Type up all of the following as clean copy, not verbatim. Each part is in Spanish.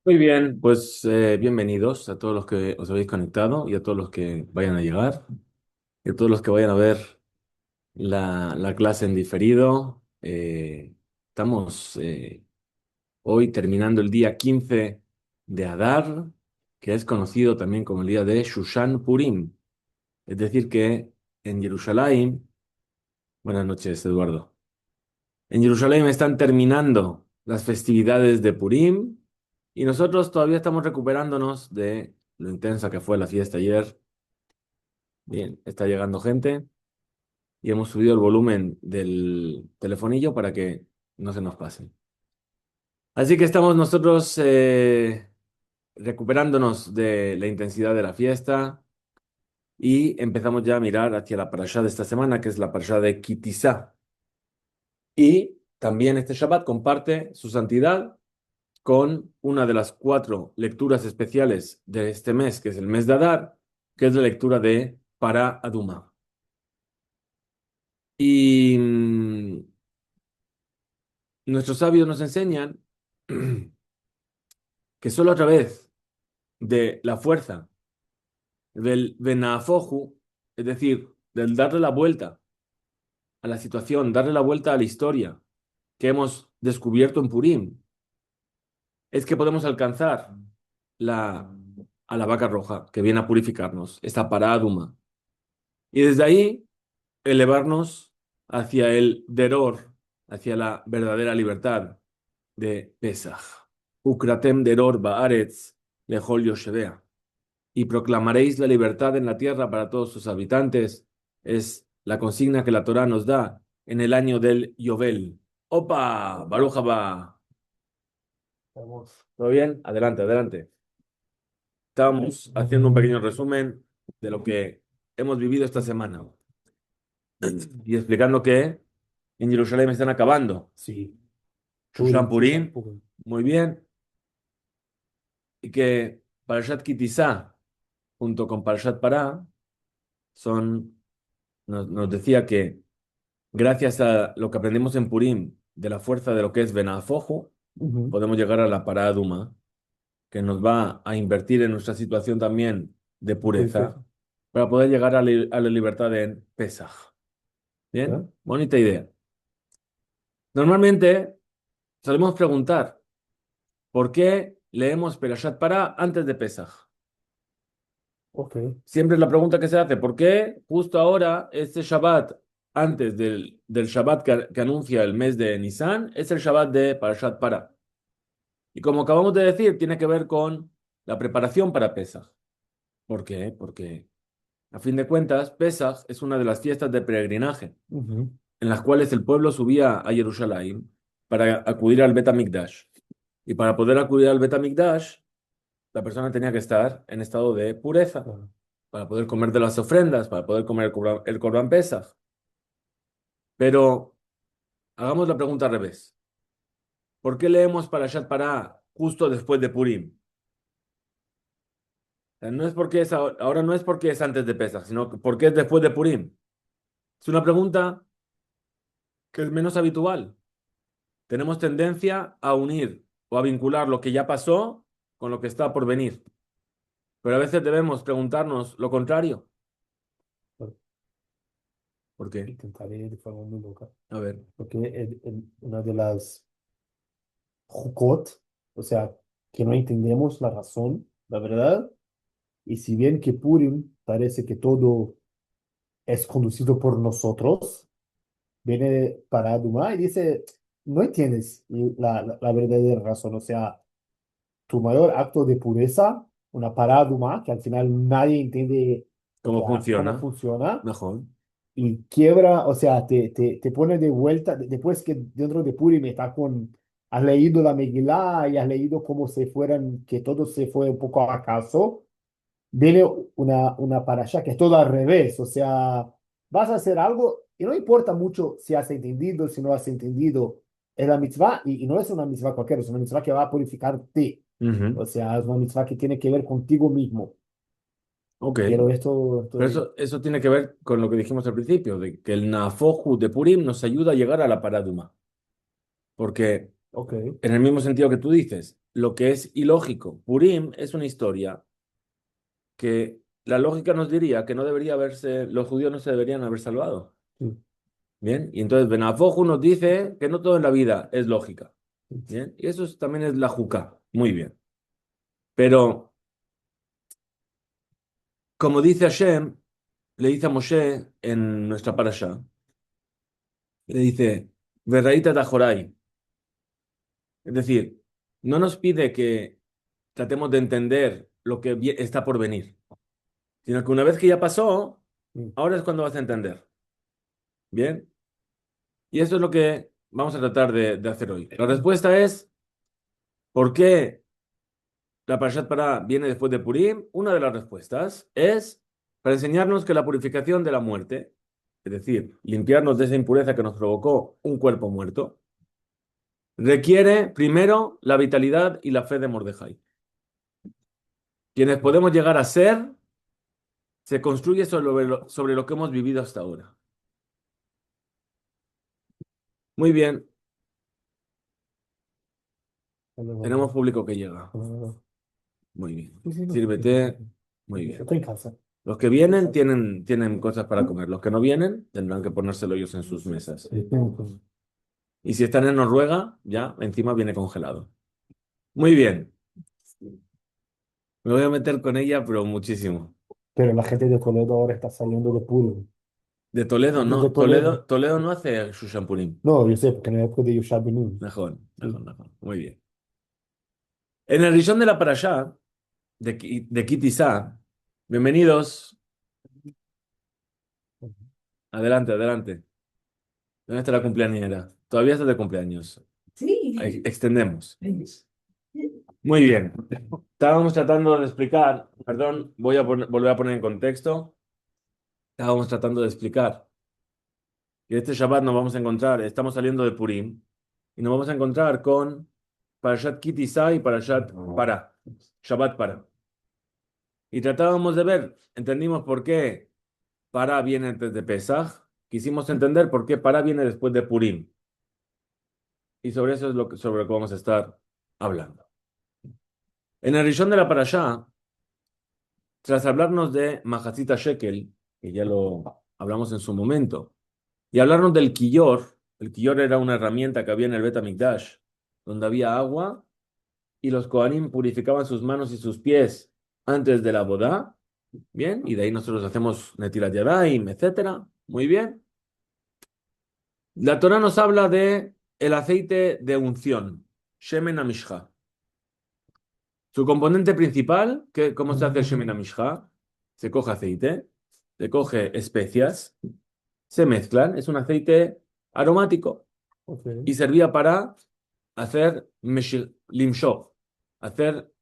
Muy bien, pues bienvenidos a todos los que os habéis conectado y a todos los que vayan a llegar y a todos los que vayan a ver la clase en diferido. Estamos hoy terminando el día 15 de Adar, que es conocido también como el día de Shushan Purim. Es decir, que en Jerusalén, buenas noches, Eduardo. En Jerusalén están terminando las festividades de Purim y nosotros todavía estamos recuperándonos de lo intensa que fue la fiesta ayer. Bien, está llegando gente y hemos subido el volumen del telefonillo para que no se nos pase. Así que estamos nosotros recuperándonos de la intensidad de la fiesta y empezamos ya a mirar hacia la parashá de esta semana, que es la parashá de Kitizá. Y también este Shabbat comparte su santidad con una de las cuatro lecturas especiales de este mes, que es el mes de Adar, que es la lectura de Para Aduma. Y nuestros sabios nos enseñan que solo a través de la fuerza del Benafoju, es decir, del darle la vuelta a la situación, darle la vuelta a la historia que hemos descubierto en Purim, es que podemos alcanzar la, a la vaca roja que viene a purificarnos, esta Para Aduma. Y desde ahí elevarnos hacia el deror, hacia la verdadera libertad de Pesaj. Ukratem deror baaretz lejol yoshevea. Y proclamaréis la libertad en la tierra para todos sus habitantes. Es la consigna que la Torá nos da en el año del Yovel. ¡Opa! Baruch haba. ¿Todo bien? Adelante, adelante. Estábamos haciendo un pequeño resumen de lo que hemos vivido esta semana y explicando que en Jerusalén están acabando. Sí, Shushan Purim, Shushan, Purim, Purim. muy bien. Y que Parashat Kitizá, junto con Parashat Pará, nos decía que gracias a lo que aprendemos en Purim, de la fuerza de lo que es Benafojo, Ujú. podemos llegar a la Pará Aduma, que nos va a invertir en nuestra situación también de De pureza, purificación. para poder llegar a la libertad en Pesaj. ¿Ya? Bien, bonita idea. Normalmente solemos preguntar, ¿por qué leemos Perashat Pará antes de Pesaj? Ok. Siempre es la pregunta que se hace, ¿por qué justo ahora, este Shabbat, antes del Shabbat que anuncia el mes de Nisan, es el Shabbat de Parashat Pará? Y como acabamos de decir, tiene que ver con la preparación para Pesaj. ¿Por qué? Porque, a fin de cuentas, Pesaj es una de las fiestas de peregrinaje, Ujú. en las cuales el pueblo subía a Jerusalén para acudir al Bet HaMikdash. Y para poder acudir al Bet HaMikdash, la persona tenía que estar en estado de pureza Claro. para poder comer de las ofrendas, para poder comer el Corban Pesaj. Pero hagamos la pregunta al revés. ¿Por qué leemos Parashat Pará justo después de Purim? O sea, no es porque es ahora no es porque es antes de Pesaj, sino porque es después de Purim. Es una pregunta que es menos habitual. Tenemos tendencia a unir o a vincular lo que ya pasó con lo que está por venir. Pero a veces debemos preguntarnos lo contrario. Claro. ¿Por qué? Intentaré de forma muy loca. A ver. Porque una de las Jukot, o sea, que no entendemos la razón, la verdad, y si bien que Purim parece que todo es conducido por nosotros, viene para Duma y dice, no entiendes la verdadera razón, o sea, tu mayor acto de pureza, una paraduma, que al final nadie entiende, o ¿Cómo sea, cómo funciona? funciona, Mejor. y quiebra, o sea, te pone de vuelta, después que dentro de Purim está con, has leído la Megilá y has leído cómo se fueran, que todo se fue un poco a acaso, viene una parasha que es todo al revés, o sea, vas a hacer algo y no importa mucho si has entendido, si no has entendido, es la mitzvah y no es una mitzvah cualquiera, es una mitzvah que va a purificarte, Ujú. o sea, es una mitzvah que tiene que ver contigo mismo. Ok. Pero esto Pero eso tiene que ver con lo que dijimos al principio, de que el Nafoju de Purim nos ayuda a llegar a la Paraduma. Porque ok, en el mismo sentido que tú dices, lo que es ilógico. Purim es una historia que la lógica nos diría que no debería haberse, los judíos no se deberían haber salvado. Sí, Bien, y entonces Benafoju nos dice que no todo en la vida es lógica. sí, Bien, y eso también es la juca. Muy bien. Pero, como dice Hashem, le dice a Moshe en nuestra parasha, le dice, Verraíta Tajoray. Es decir, no nos pide que tratemos de entender lo que está por venir, sino que una vez que ya pasó, sí. ahora es cuando vas a entender. Bien, y eso es lo que vamos a tratar de hacer hoy. La respuesta es, ¿por qué la Parashat Pará viene después de Purim? Una de las respuestas es para enseñarnos que la purificación de la muerte, es decir, limpiarnos de esa impureza que nos provocó un cuerpo muerto, requiere primero la vitalidad y la fe de Mordejai. Quienes podemos llegar a ser, se construye sobre lo que hemos vivido hasta ahora. Muy bien, tenemos público que llega. Muy bien. Sí, sí, no. Sírvete. Muy bien. Estoy en casa. Los que vienen tienen cosas para comer. Los que no vienen tendrán que ponérselo ellos en sus mesas. Y si están en Noruega, ya encima viene congelado. Muy bien. Me voy a meter con ella, pero muchísimo. Pero la gente de Toledo ahora está saliendo de Purim. De Toledo, De no. Toledo. Toledo no hace Shushan. No, yo sé, porque en la época de Yusha Benin. Mejor, mejor, Sí. mejor. Muy bien. En el Rishon de la Parashá, de Kitizá, bienvenidos. Adelante, adelante. ¿Dónde está la cumpleañera? Todavía está de cumpleaños. Ahí, extendemos. Muy bien. Estábamos tratando de explicar, perdón, voy a volver a poner en contexto. Estábamos tratando de explicar que este Shabbat nos vamos a encontrar, estamos saliendo de Purim, y nos vamos a encontrar con Parashat Kitisa y Parashat Para, Shabbat Para. Y tratábamos de ver, entendimos por qué Para viene antes de Pesaj, quisimos entender por qué Para viene después de Purim. Y sobre eso es sobre lo que vamos a estar hablando. En el Rishon de la Parashá, tras hablarnos de Mahazita Shekel, que ya lo hablamos en su momento, y hablarnos del Kiyor, el Kiyor era una herramienta que había en el Bet HaMikdash, donde había agua, y los Kohanim purificaban sus manos y sus pies antes de la boda, bien, y de ahí nosotros hacemos Netilat Yadayim, etcétera, muy bien. La Torah nos habla de el aceite de unción, Shemen HaMishcha. Su componente principal, ¿cómo se hace el Shemin HaMishcha? Se coge aceite, se coge especias, se mezclan, es un aceite aromático Ok, y servía para hacer limshov, hacer,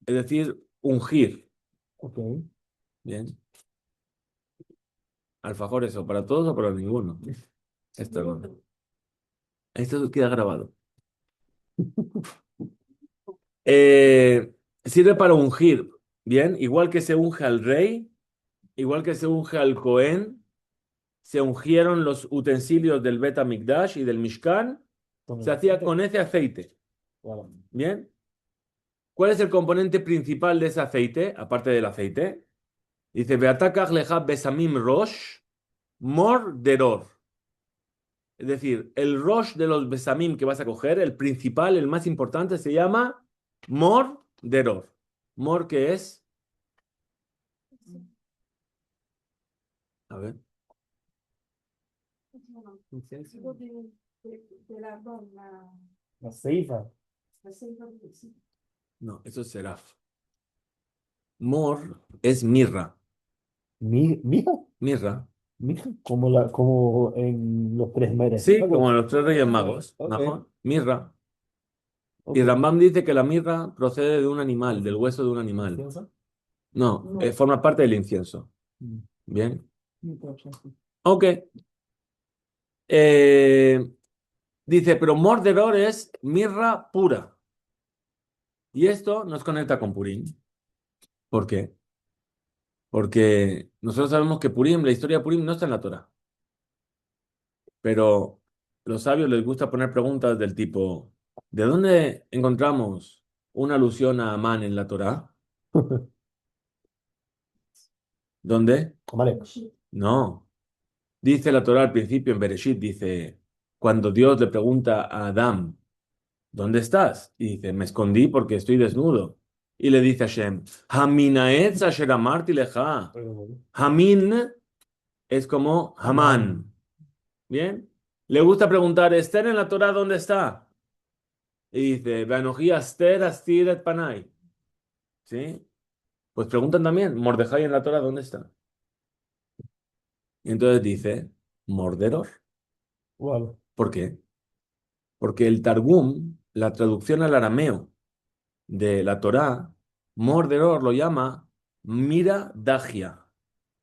es decir, ungir. ok. Bien, alfajores o para todos o para ninguno. Esto no. Esto queda grabado. Sirve para ungir, bien, igual que se unge al rey, igual que se unge al Cohen, se ungieron los utensilios del Bet HaMikdash y del Mishkan, Con se el hacía aceite. con ese aceite. Voilà. ¿Bien? ¿Cuál es el componente principal de ese aceite, aparte del aceite? Dice, Beatakach lecha besamim rosh, mor deror. Es decir, el rosh de los besamim que vas a coger, el principal, el más importante, se llama mor deror. Mor, ¿qué es? A ver. Incienso. La ceifa. No, eso es seraf. Mor es mirra. Mija, Mirra. mija, como en los tres Sí, como merecidos. los tres reyes magos. Ok, Ajá. Mirra. Y ok. Rambam dice que la mirra procede de un animal, del hueso de un animal. ¿Incienso? No, No. forma parte del incienso. Mm. Bien. Sí, Ok. Eh, dice, pero mordedor es mirra pura. Y esto nos conecta con Purim. ¿Por qué? Porque nosotros sabemos que Purim, la historia de Purim no está en la Torah. Pero los sabios les gusta poner preguntas del tipo, ¿de dónde encontramos una alusión a Amán en la Torá? ¿Dónde? Amalek. No. Dice la Torá al principio en Bereshit, dice, cuando Dios le pregunta a Adán, ¿dónde estás? Y dice, me escondí porque estoy desnudo. Y le dice a Hashem, Haminaetz asher amarti leja. Hamin es como Amán. Hamán. ¿Bien? Le gusta preguntar, ¿Esther en la Torá dónde está? Y dice, Beanoji Aster astir et panay. ¿Sí? Pues preguntan también, Mordejai en la Torá dónde está. Y entonces dice, Morderor. Wow. ¿Por qué? Porque el Targum, la traducción al arameo de la Torá, Morderor lo llama Mira Dagia.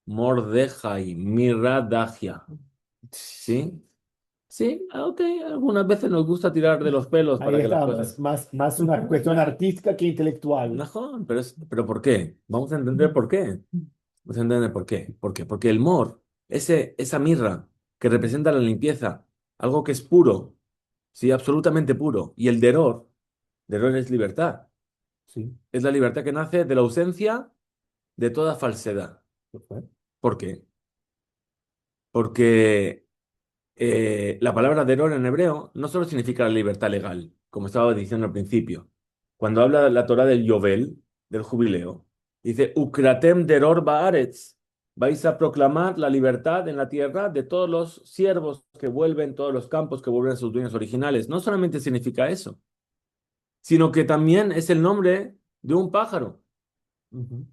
Mordejai, Mira Dagia. ¿Sí? Sí, ok. Algunas veces nos gusta tirar de los pelos Ahí para que las está, cosas. más una cuestión artística que intelectual. Najón, pero ¿por qué? Vamos a entender por qué. Vamos a entender por qué. ¿Por qué? Porque el mor, esa mirra que representa la limpieza, algo que es puro, sí, absolutamente puro. Y el deror es libertad. Sí, Es la libertad que nace de la ausencia de toda falsedad. perfecto. ¿Por qué? Porque la palabra deror en hebreo no solo significa la libertad legal, como estaba diciendo al principio. Cuando habla la Torah del Yovel, del jubileo, dice, Ukratem deror baaretz. Vais a proclamar la libertad en la tierra de todos los siervos que vuelven, todos los campos que vuelven a sus dueños originales. No solamente significa eso, sino que también es el nombre de un pájaro, Ujú.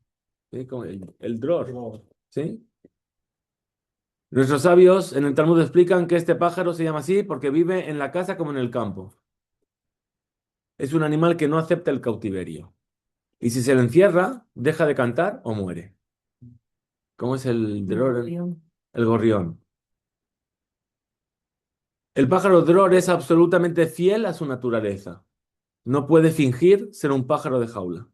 ¿sí? Como el dror, Pero, ¿sí? Nuestros sabios en el Talmud explican que este pájaro se llama así porque vive en la casa como en el campo. Es un animal que no acepta el cautiverio. Y si se le encierra, deja de cantar o muere. ¿Cómo es el dror? El gorrión. El pájaro dror es absolutamente fiel a su naturaleza. No puede fingir ser un pájaro de jaula.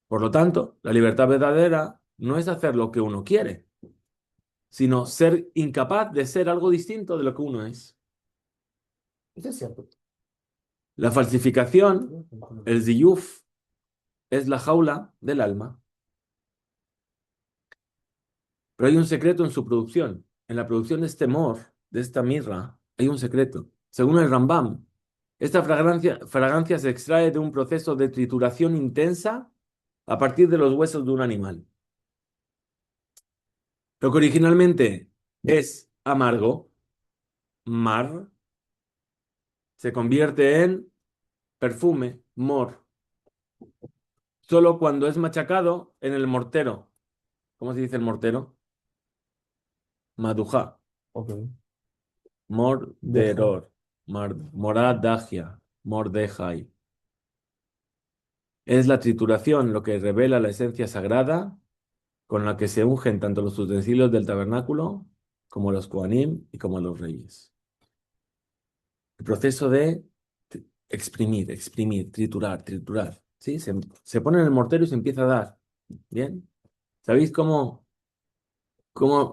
Por lo tanto, la libertad verdadera no es hacer lo que uno quiere, sino ser incapaz de ser algo distinto de lo que uno es. eso es cierto. La falsificación, el ziyuf, es la jaula del alma. Pero hay un secreto en su producción. En la producción de este mor, de esta mirra, hay un secreto. Según el Rambam, esta fragancia se extrae de un proceso de trituración intensa a partir de los huesos de un animal. Lo que originalmente es amargo, mar, se convierte en perfume, mor, solo cuando es machacado en el mortero. ¿Cómo se dice el mortero? Madujá. Ok. Deja. Morderor, moradagia, mordejai. Es la trituración lo que revela la esencia sagrada con la que se ungen tanto los utensilios del tabernáculo como los kohanim y como los reyes. El proceso de exprimir, exprimir, triturar, triturar. ¿Sí? Se pone en el mortero y se empieza a dar. ¿Bien? ¿Sabéis cómo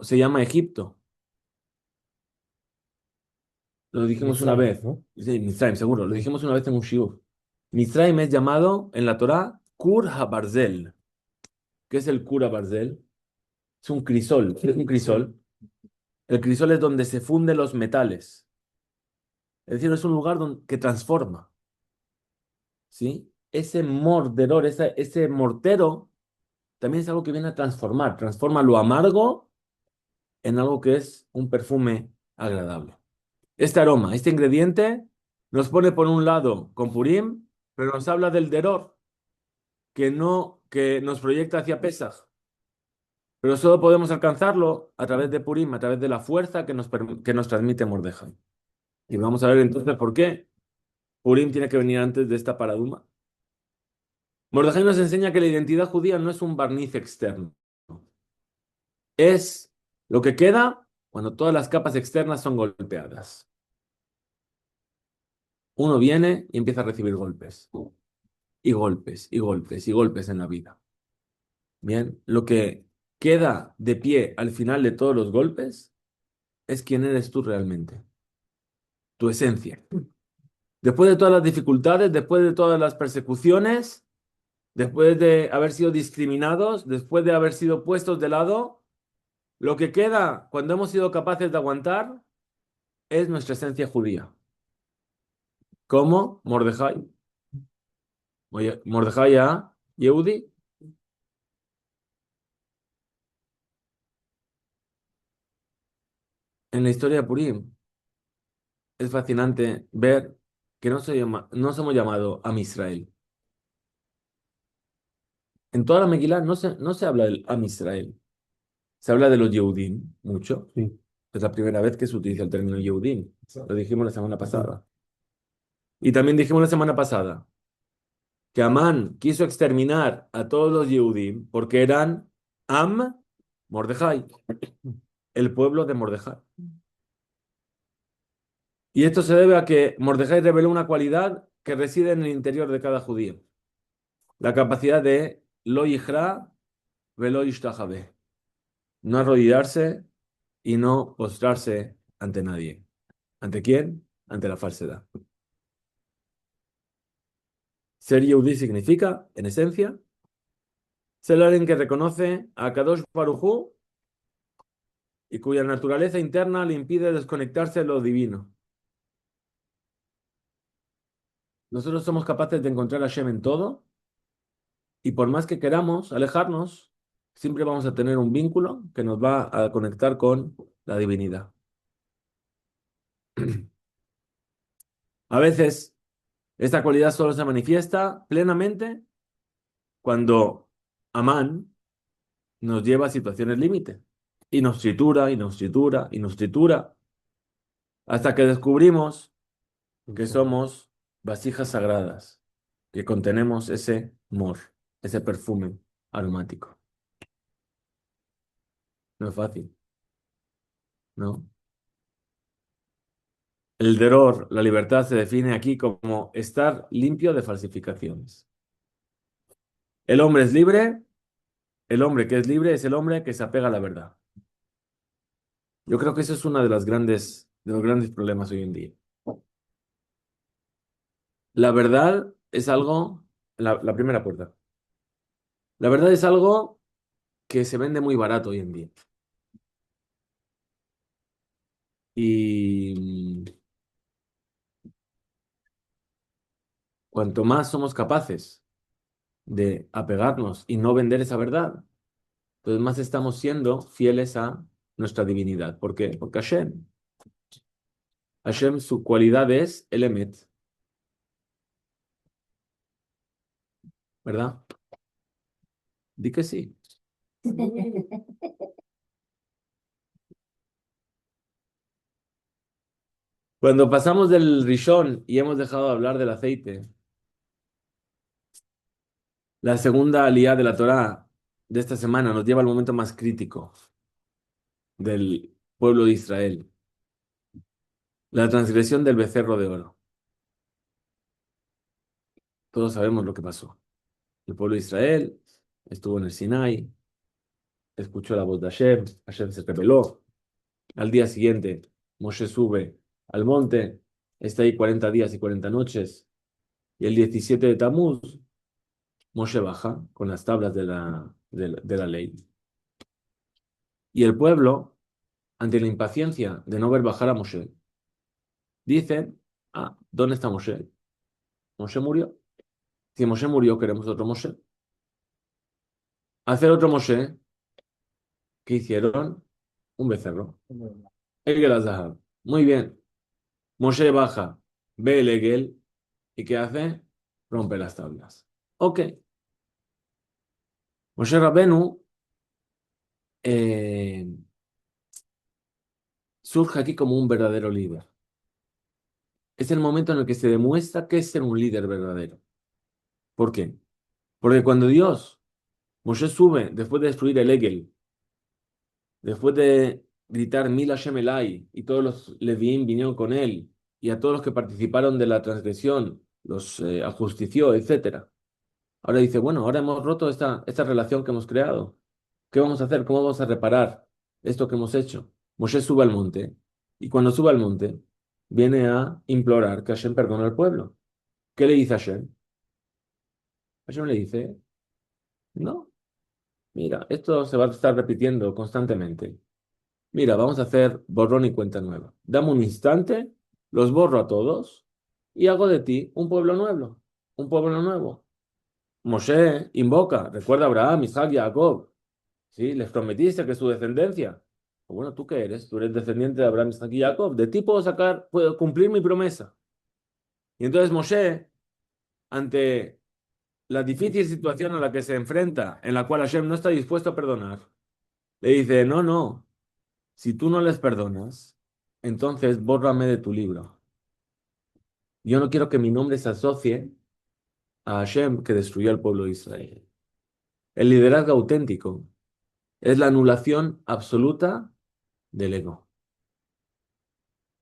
se llama Egipto? Lo dijimos una Mitzrayim, vez. ¿no? Sí, Mitzrayim, seguro. Lo Sí. dijimos una vez en un shiur. Mitzrayim es llamado en la Torá Kur HaBarzel. ¿Qué es el Kur HaBarzel? Es un crisol. ¿Qué es un crisol? El crisol es donde se funden los metales. Es decir, es un lugar que transforma. ¿Sí? Ese morderor, ese mortero, también es algo que viene a transformar. Transforma lo amargo en algo que es un perfume agradable. Este aroma, este ingrediente, nos pone por un lado con Purim, pero nos habla del deror, que no, que nos proyecta hacia Pesaj. Pero solo podemos alcanzarlo a través de Purim, a través de la fuerza que nos transmite Mordejai. Y vamos a ver entonces por qué Purim tiene que venir antes de esta paraduma. Mordejai nos enseña que la identidad judía no es un barniz externo. Es lo que queda cuando todas las capas externas son golpeadas. Uno viene y empieza a recibir golpes. Y golpes, y golpes, y golpes en la vida. Bien, lo que queda de pie al final de todos los golpes es quién eres tú realmente, tu esencia. Después de todas las dificultades, después de todas las persecuciones, después de haber sido discriminados, después de haber sido puestos de lado, lo que queda cuando hemos sido capaces de aguantar es nuestra esencia judía. ¿Cómo? Mordejai. Oye, Mordejai a Yehudi. En la historia de Purim es fascinante ver que no somos llamados a Israel. En toda la Megilá no se habla del Am Israel. Se habla de los Yehudim mucho. Sí, Es la primera vez que se utiliza el término Yehudim. Lo dijimos la semana sí, pasada. Y también dijimos la semana pasada que Amán quiso exterminar a todos los Yehudim porque eran Am Mordejai, el pueblo de Mordejai. Y esto se debe a que Mordejai reveló una cualidad que reside en el interior de cada judío. La capacidad de lo yijra velo yishtajabe. No arrodillarse y no postrarse ante nadie. ¿Ante quién? Ante la falsedad. Ser Yehudí significa, en esencia, ser alguien que reconoce a Kadosh Baruj Hu y cuya naturaleza interna le impide desconectarse de lo divino. Nosotros somos capaces de encontrar a Hashem en todo y por más que queramos alejarnos, siempre vamos a tener un vínculo que nos va a conectar con la divinidad. A veces esta cualidad solo se manifiesta plenamente cuando Amán nos lleva a situaciones límite y nos tritura y nos tritura y nos tritura hasta que descubrimos que somos vasijas sagradas, que contenemos ese mor, ese perfume aromático. No es fácil, ¿no? El deror, la libertad, se define aquí como estar limpio de falsificaciones. El hombre es libre, el hombre que es libre es el hombre que se apega a la verdad. Yo creo que eso es uno de los grandes problemas hoy en día. La verdad es algo, la primera puerta. La verdad es algo que se vende muy barato hoy en día. Y cuanto más somos capaces de apegarnos y no vender esa verdad, entonces más estamos siendo fieles a nuestra divinidad. ¿Por qué? Porque Hashem, su cualidad es el Emet, ¿verdad? Di que sí. Cuando pasamos del Rishon y hemos dejado de hablar del aceite, la segunda aliyá de la Torá de esta semana nos lleva al momento más crítico del pueblo de Israel, la transgresión del becerro de oro. Todos sabemos lo que pasó. El pueblo de Israel estuvo en el Sinai, escuchó la voz de Hashem, Hashem se rebeló. Al día siguiente, Moshe sube al monte, está ahí 40 días y 40 noches, y el 17 de Tamuz, Moshe baja con las tablas de la ley. Y el pueblo, ante la impaciencia de no ver bajar a Moshe, dice, ¿dónde está Moshe? Moshe murió. Si Moshe murió, queremos otro Moshe. Hacer otro Moshe, ¿qué hicieron? Un becerro. Egel Azahar. Muy bien. Moshe baja, ve el Egel, ¿y qué hace? Rompe las tablas. Ok. Moshe Rabenu eh, surge aquí como un verdadero líder. Es el momento en el que se demuestra que es ser un líder verdadero. ¿Por qué? Porque cuando Moshe sube, después de destruir el Egel, después de gritar Mil Hashem Elai, y todos los Leviim vinieron con él, y a todos los que participaron de la transgresión, los ajustició, etcétera. Ahora dice, bueno, ahora hemos roto esta relación que hemos creado. ¿Qué vamos a hacer? ¿Cómo vamos a reparar esto que hemos hecho? Moshe sube al monte, y cuando sube al monte, viene a implorar que Hashem perdone al pueblo. ¿Qué le dice Hashem? Hashem le dice, no, mira, esto se va a estar repitiendo constantemente. Mira, vamos a hacer borrón y cuenta nueva. Dame un instante, los borro a todos y hago de ti un pueblo nuevo. Un pueblo nuevo. Moshe invoca, recuerda a Abraham, Isaac y Jacob. ¿Sí? Les prometiste que su descendencia. Bueno, ¿tú qué eres? Tú eres descendiente de Abraham, Isaac y Jacob. De ti puedo sacar, puedo cumplir mi promesa. Y entonces Moshe, ante la difícil situación a la que se enfrenta, en la cual Hashem no está dispuesto a perdonar, le dice, no, no, si tú no les perdonas, entonces bórrame de tu libro. Yo no quiero que mi nombre se asocie a Hashem que destruyó al pueblo de Israel. El liderazgo auténtico es la anulación absoluta del ego.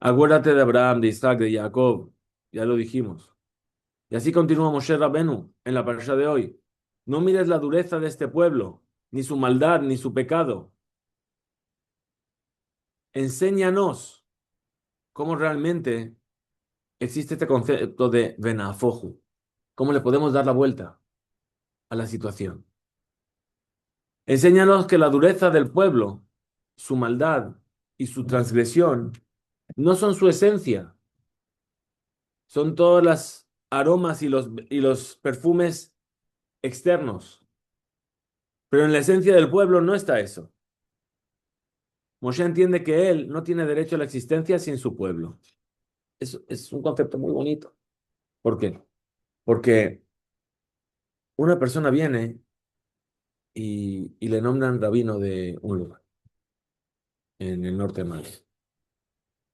Acuérdate de Abraham, de Isaac, de Jacob, ya lo dijimos. Y así continúa Moshe Rabenu en la parasha de hoy. No mires la dureza de este pueblo, ni su maldad, ni su pecado. Enséñanos cómo realmente existe este concepto de Benafoju. ¿Cómo le podemos dar la vuelta a la situación? Enséñanos que la dureza del pueblo, su maldad y su transgresión no son su esencia, son todas las aromas y los perfumes externos. Pero en la esencia del pueblo no está eso. Moshe entiende que él no tiene derecho a la existencia sin su pueblo. Es un concepto muy bonito. ¿Por qué? Porque una persona viene y le nombran rabino de un lugar, en el norte de Madrid,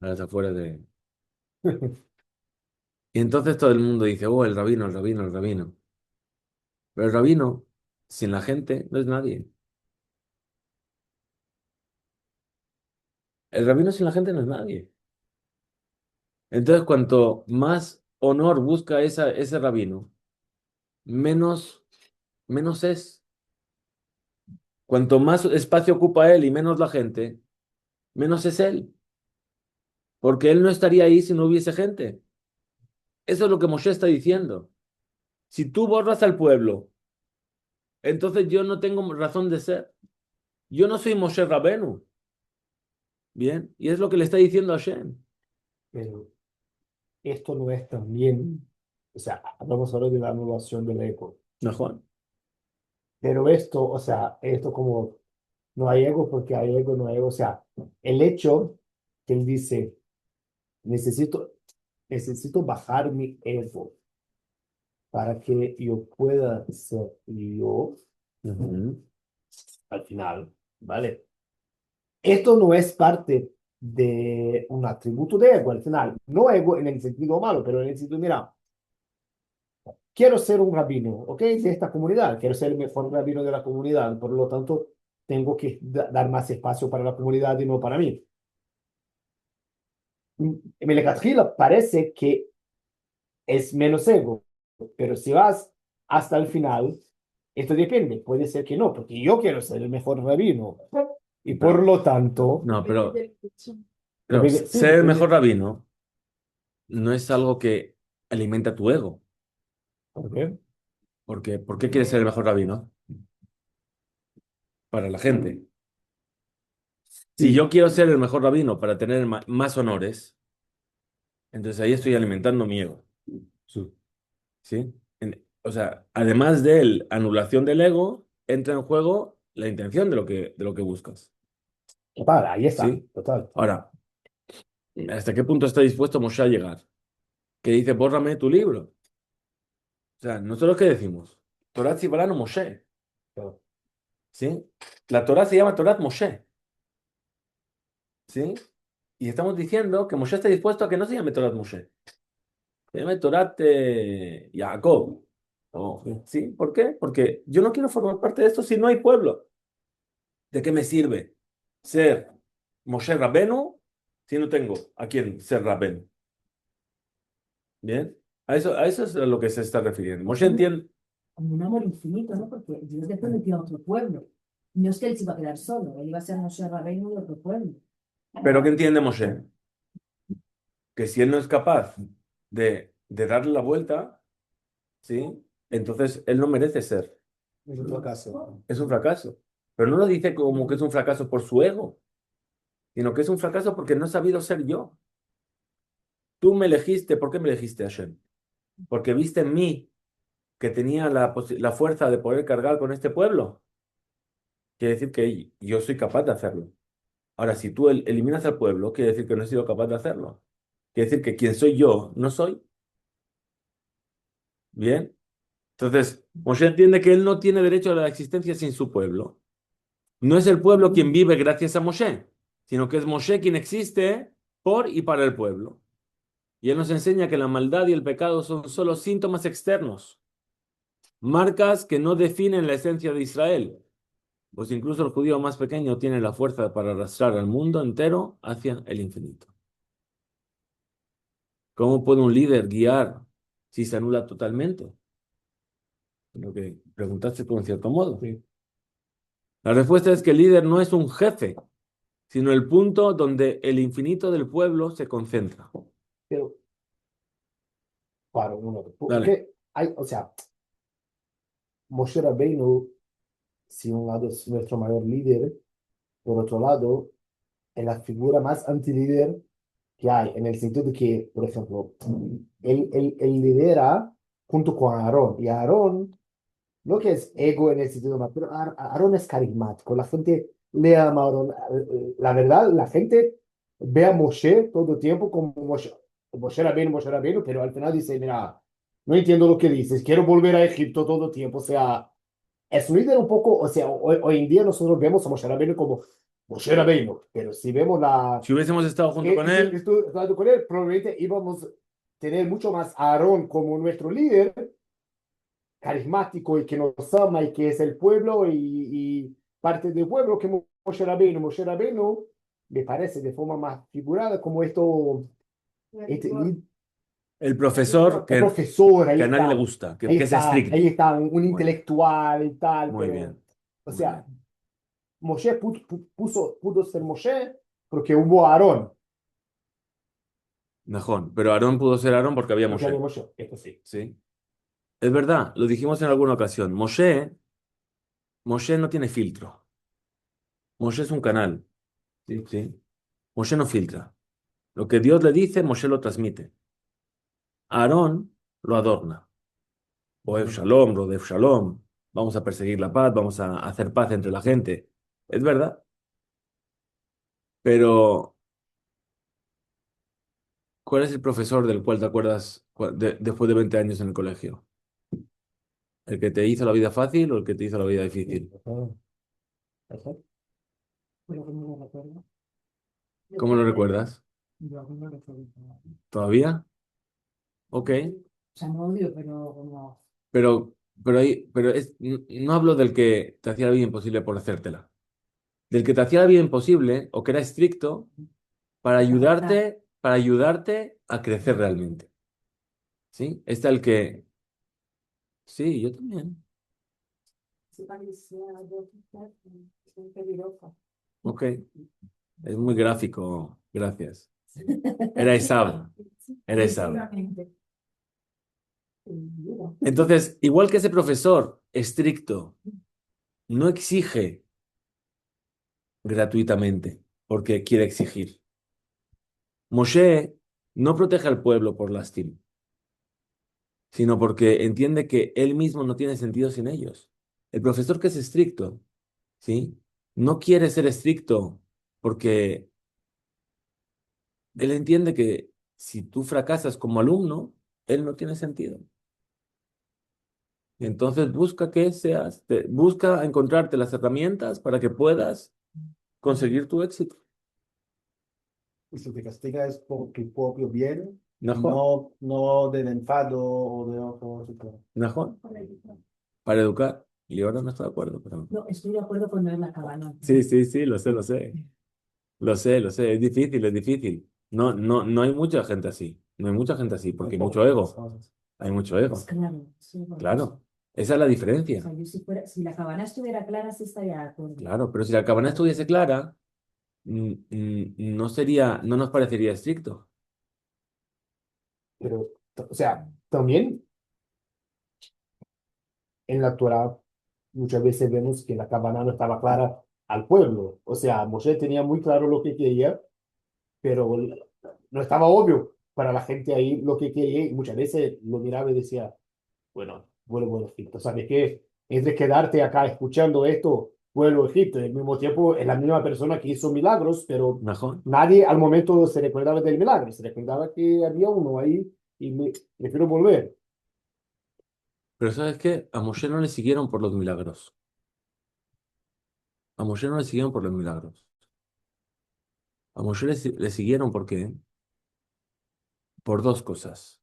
a las afueras de... Y entonces todo el mundo dice, oh, el rabino, el rabino, el rabino. Pero el rabino, sin la gente, no es nadie. El rabino sin la gente no es nadie. Entonces, cuanto más honor busca ese rabino, menos es. Cuanto más espacio ocupa él y menos la gente, menos es él. Porque él no estaría ahí si no hubiese gente. Eso es lo que Moshe está diciendo. Si tú borras al pueblo, entonces yo no tengo razón de ser. Yo no soy Moshe Rabenu. Bien. Y es lo que le está diciendo a Hashem. Pero esto no es también, o sea, hablamos ahora de la anulación del ego, Mejor. pero esto, o sea, esto como no hay ego porque hay ego, no hay ego, o sea, el hecho que él dice, necesito, necesito bajar mi ego para que yo pueda ser yo Ujú. al final, ¿vale? Esto no es parte de un atributo de ego al final, no ego en el sentido malo, pero en el sentido, mira, quiero ser un rabino, ¿ok? De esta comunidad, quiero ser el mejor rabino de la comunidad, por lo tanto, tengo que dar más espacio para la comunidad y no para mí. En el parece que es menos ego, pero si vas hasta el final, esto depende, puede ser que no, porque yo quiero ser el mejor rabino y por Pero, lo tanto, no, pero depende, sí, ser el mejor depende, rabino no es algo que alimenta tu ego. ¿ok? Porque, ¿por qué quieres ser el mejor rabino? Para la gente. Si Sí, yo quiero ser el mejor rabino para tener más honores, entonces ahí estoy alimentando mi ego. sí. ¿Sí? O sea, además de la anulación del ego, entra en juego la intención de lo que buscas. Total, ahí está, ¿Sí? total. Ahora, ¿hasta qué punto está dispuesto Moshe a llegar? Que dice, bórrame tu libro. O sea, nosotros qué decimos? Torah Zibarano Moshe. Claro. ¿Sí? La Torah se llama Torah Moshe. ¿Sí? Y estamos diciendo que Moshe está dispuesto a que no se llame Torah Moshe. Se llame Torah Jacob. Oh, ¿sí? ¿Por qué? Porque yo no quiero formar parte de esto si no hay pueblo. ¿De qué me sirve ser Moshe Rabenu si no tengo a quién ser Rabenu? ¿Bien? A eso es a lo que se está refiriendo. Moshe entiende. Como un amor infinito, ¿no? Porque Dios después metió a otro pueblo. No es que él se iba a quedar solo, él iba a ser Moshe Rabbeinu de otro pueblo. ¿Pero qué entiende Moshe? que si él no es capaz de darle la vuelta, ¿sí? Entonces él no merece ser. Es un fracaso. Es un fracaso. Pero no lo dice como que es un fracaso por su ego, sino que es un fracaso porque no he sabido ser yo. Tú me elegiste, ¿por qué me elegiste, Hashem? Porque viste en mí que tenía la fuerza de poder cargar con este pueblo. Quiere decir que yo soy capaz de hacerlo. Ahora, si tú eliminas al pueblo, quiere decir que no he sido capaz de hacerlo. Quiere decir que quien soy yo, no soy. Bien. Entonces, Moshe entiende que él no tiene derecho a la existencia sin su pueblo. No es el pueblo quien vive gracias a Moshe, sino que es Moshe quien existe por y para el pueblo. Y él nos enseña que la maldad y el pecado son solo síntomas externos, marcas que no definen la esencia de Israel. Pues incluso el judío más pequeño tiene la fuerza para arrastrar al mundo entero hacia el infinito. ¿Cómo puede un líder guiar si se anula totalmente? Lo que preguntaste tú en cierto modo. Sí. La respuesta es que el líder no es un jefe, sino el punto donde el infinito del pueblo se concentra. Pero, claro, Dale. porque hay, o sea, Moshe Rabbeinu, si un lado es nuestro mayor líder, por otro lado, es la figura más anti-líder que hay, en el sentido de que, por ejemplo, él lidera junto con Aarón, y Aarón, no que es ego en el sentido más, pero Aarón es carismático, la gente le ama a Aarón. La verdad, la gente ve a Moshe todo el tiempo como Moshe Rabbeinu, pero al final dice, mira, no entiendo lo que dices, quiero volver a Egipto todo el tiempo, o sea, es un líder un poco, o sea, hoy en día nosotros vemos a Moshe Rabbeinu como Moshe Rabbeinu, pero si vemos Si hubiésemos estado junto con y si él, estoy hablando con él, probablemente íbamos a tener mucho más a Aarón como nuestro líder, carismático y que nos ama y que es el pueblo y parte del pueblo que Moshe Rabbeinu. Moshe Rabbeinu me parece de forma más figurada como este el profesor el profesor, que a nadie le gusta, que es ahí estricto. está, un Muy bien, intelectual y tal, muy pero, bien, o muy sea, bien. Moshe pudo ser Moshe porque hubo Aarón, Mejor. Pero Aarón pudo ser Aarón porque había porque había Moshe. Moshe, esto sí. ¿Sí? Es verdad, lo dijimos en alguna ocasión. Moshe no tiene filtro. Moshe es un canal. ¿Sí? ¿Sí? Moshe no filtra. Lo que Dios le dice, Moshe lo transmite. Aarón lo adorna. Oev Shalom, Rodev Shalom. Vamos a perseguir la paz, vamos a hacer paz entre la gente. Es verdad. Pero, ¿cuál es el profesor del cual te acuerdas después de 20 años en el colegio? ¿El que te hizo la vida fácil o el que te hizo la vida difícil? Ajá. Pero que no lo recuerdo. Yo ¿Cómo creo lo que recuerdas? yo no lo recuerdo. ¿Todavía? Ok. O sea, no odio, pero como... No hablo del que te hacía la vida imposible por hacértela. Del que te hacía la vida imposible o que era estricto para ayudarte a crecer realmente. ¿Sí? Este el que... Sí, yo también. Se parecía a yo, soy peligrosa. Ok. Es muy gráfico. Gracias. Era Esaú. Era Esaú. Seguramente. Seguro. Entonces, igual que ese profesor estricto no exige gratuitamente porque quiere exigir. Moshe no protege al pueblo por lástima, sino porque entiende que él mismo no tiene sentido sin ellos. El profesor que es estricto, ¿sí? No quiere ser estricto porque él entiende que si tú fracasas como alumno, él no tiene sentido. Entonces busca encontrarte las herramientas para que puedas conseguir tu éxito. Y si te castiga es por tu propio bien, Mejor, no del enfado o de otro tipo. mejor, para educar. Y ahora no estoy de acuerdo, pero... No, estoy de acuerdo con no en la cabana. Sí, sí, sí, lo sé, lo sé. Lo sé, es difícil, es difícil. No hay mucha gente así. No hay mucha gente así, Hay porque hay mucho pocas ego. personas. Hay mucho ego. Pues claro, sí, por eso. Claro, esa es la O diferencia. sea, yo si fuera, si la cabana estuviera clara, sí estaría de acuerdo. Claro, pero si la cabana estuviese clara, no nos parecería estricto. Pero, o sea, también en la Torah muchas veces vemos que la cabana no estaba clara al pueblo. O sea, Moshe tenía muy claro lo que quería, pero no estaba obvio para la gente ahí lo que quería y muchas veces lo miraba y decía, bueno, vuelvo a Egipto. ¿Sabes qué? Entre quedarte acá escuchando esto, vuelvo a Egipto. Al mismo tiempo, es la misma persona que hizo milagros, pero Mejor. nadie al momento se recordaba del milagro. Se recordaba que había uno ahí y prefiero volver. Pero ¿sabes qué? A Moshe no le siguieron por los milagros. A Moshe no le siguieron por los milagros. A Moshe le siguieron porque, por dos cosas.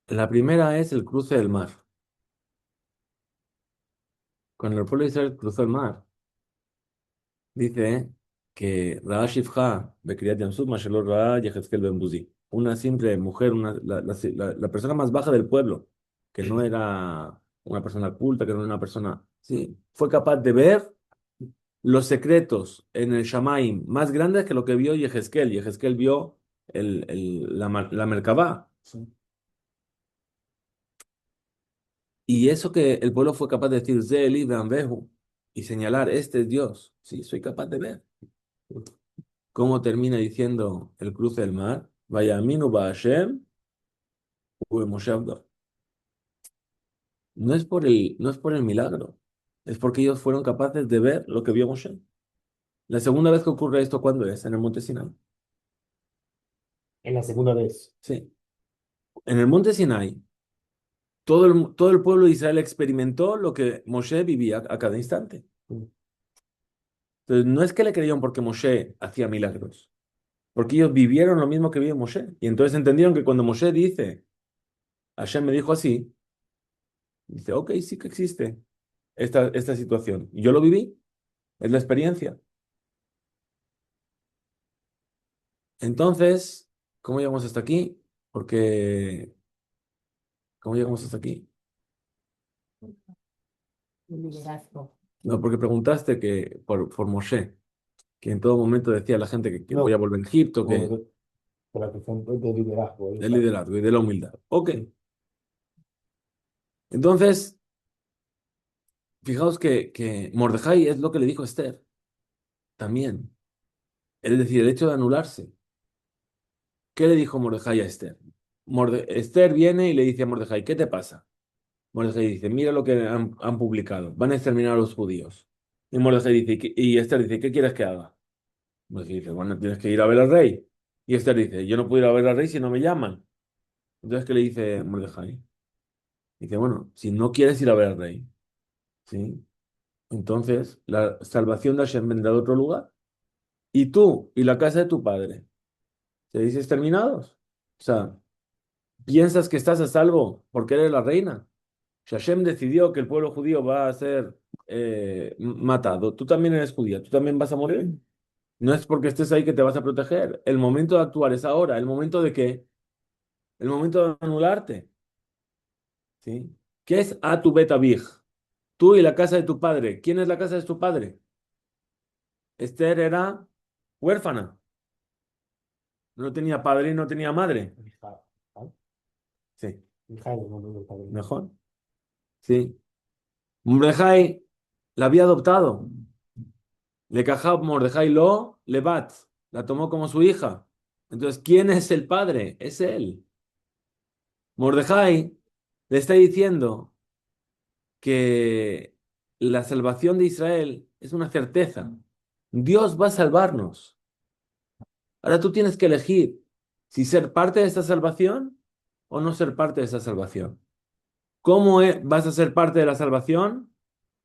La primera es el cruce del mar. Cuando el pueblo de Israel cruzó el mar, dice que Ra'a Shifcha Bekriyat Yamsuf Mashelot Ra'a Yehezkel Ben Buzi. Una simple mujer, la persona más baja del pueblo, que no era una persona culta, que no era una persona, sí, fue capaz de ver los secretos en el Shamaim más grandes que lo que vio Yehezkel. Yehezkel vio la Merkabah. Sí. Y eso que el pueblo fue capaz de decir, Ze Eli Ve'amvehu, y señalar, este es Dios. Sí, soy capaz de ver. ¿Cómo termina diciendo el cruce del mar? Vaya Aminu Hashem, Moshe Abdo. No es por el milagro, es porque ellos fueron capaces de ver lo que vio Moshe. La segunda vez que ocurre esto, ¿cuándo es? En el monte Sinai. En la segunda vez. Sí. En el monte Sinai, todo el pueblo de Israel experimentó lo que Moshe vivía a cada instante. Entonces, no es que le creyeron porque Moshe hacía milagros, porque ellos vivieron lo mismo que vivió Moshe. Y entonces entendieron que cuando Moshe dice, Hashem me dijo así, dice, ok, sí que existe esta situación. Y yo lo viví, es la experiencia. Entonces, ¿cómo llegamos hasta aquí? Porque, ¿cómo llegamos hasta aquí? El liderazgo. No, porque preguntaste que por Moshe, que en todo momento decía a la gente que voy a No, volver a Egipto, como que de la cuestión de liderazgo. Ahí del está. liderazgo y de la humildad. Ok, entonces, fijaos que Mordejai es lo que le dijo a Esther, también. Es decir, el hecho de anularse. ¿Qué le dijo Mordejai a Esther? Esther viene y le dice a Mordejai, ¿qué te pasa? Mordejai dice, mira lo que han publicado, van a exterminar a los judíos. Y Mordejai dice, y Esther dice, ¿qué quieres que haga? Mordejai dice, bueno, tienes que ir a ver al rey. Y Esther dice, yo no puedo ir a ver al rey si no me llaman. Entonces, ¿qué le dice Mordejai? Dice, bueno, si no quieres ir a ver al rey, ¿sí? Entonces, la salvación de Hashem vendrá de otro lugar. Y tú y la casa de tu padre, ¿se dice exterminados? O sea, ¿piensas que estás a salvo porque eres la reina? Si Hashem decidió que el pueblo judío va a ser matado, tú también eres judía, tú también vas a morir. No es porque estés ahí que te vas a proteger. El momento de actuar es ahora. ¿El momento de qué? El momento de anularte. ¿Sí? ¿Qué es a tu beta big? Tú y la casa de tu padre. ¿Quién es la casa de tu padre? Esther era huérfana. No tenía padre y no tenía madre. Hija, ¿ah? Sí, Hija del nombre del padre. mejor. Sí. Mordejai la había adoptado. Le cajab Mordejai lo levat. La tomó como su hija. Entonces, ¿quién es el padre? Es él. Mordejai le está diciendo que la salvación de Israel es una certeza. Dios va a salvarnos. Ahora tú tienes que elegir si ser parte de esta salvación o no ser parte de esa salvación. ¿Cómo vas a ser parte de la salvación?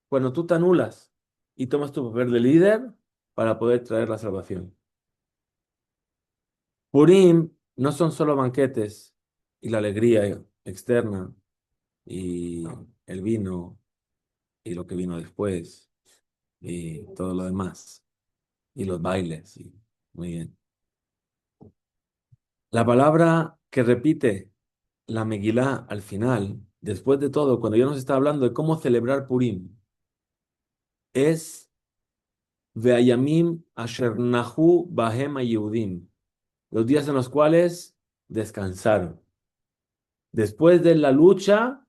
Cuando tú te anulas y tomas tu papel de líder para poder traer la salvación. Purim no son solo banquetes y la alegría externa y el vino y lo que vino después y todo lo demás y los bailes. Muy bien. La palabra que repite la Megilá al final, después de todo, cuando ya nos está hablando de cómo celebrar Purim, es Ve'ayamim asher nahu bahem Yehudim. los días en los cuales descansaron. Después de la lucha,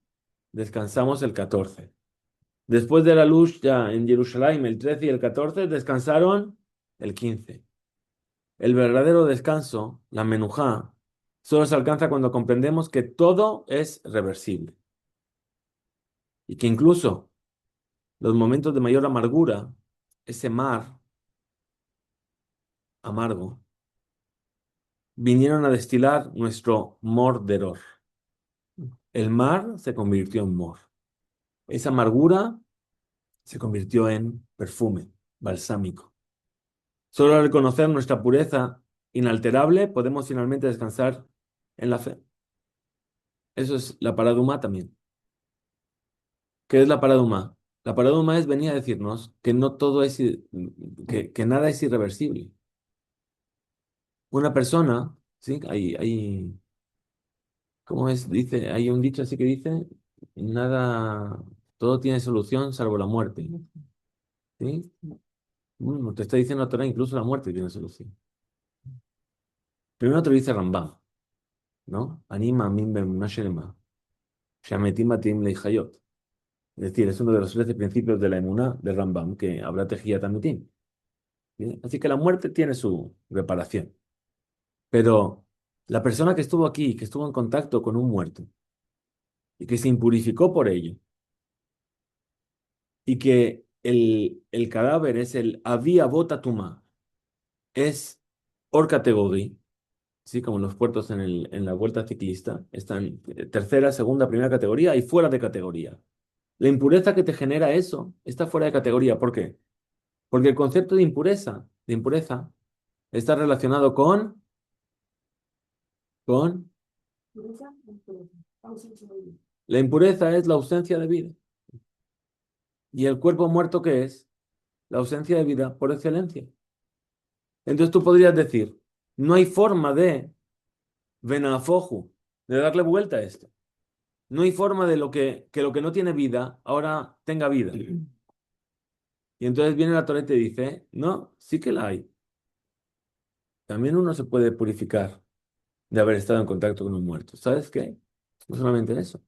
descansamos el 14. Después de la lucha en Jerusalén, el 13 y el 14, descansaron el 15. El verdadero descanso, la menujá, solo se alcanza cuando comprendemos que todo es reversible. Y que incluso los momentos de mayor amargura, ese mar amargo, vinieron a destilar nuestro morderor. El mar se convirtió en mor. Esa amargura se convirtió en perfume balsámico. Solo al reconocer nuestra pureza inalterable podemos finalmente descansar en la fe. Eso es la paraduma también. ¿Qué es la paraduma? La paraduma es venir a decirnos que no todo es, que nada es irreversible. Una persona, ¿sí? ¿Cómo es? Dice, hay un dicho así que dice, nada, todo tiene solución salvo la muerte. ¿Sí? Bueno, te está diciendo la Torah, incluso la muerte tiene solución. Primero te lo dice Rambam, ¿no? Anima min ben nashelema, shametim batim leihayot. Es decir, es uno de los 13 principios de la emuná de Rambam, que habrá tejiyat amitim. ¿Sí? Así que la muerte tiene su reparación. Pero la persona que estuvo aquí, que estuvo en contacto con un muerto, y que se impurificó por ello, y que el cadáver es el avia bota tuma, es or categoría, ¿sí? Como los puertos en la vuelta ciclista, están tercera, segunda, primera categoría y fuera de categoría. La impureza que te genera eso está fuera de categoría. ¿Por qué? Porque el concepto de impureza está relacionado con la impureza es la ausencia de vida. ¿Y el cuerpo muerto qué es? La ausencia de vida por excelencia. Entonces tú podrías decir, no hay forma de venafoju, de darle vuelta a esto. No hay forma de que lo que no tiene vida ahora tenga vida. Y entonces viene la Torá y te dice, no, sí que la hay. También uno se puede purificar de haber estado en contacto con un muerto. ¿Sabes qué? No solamente eso.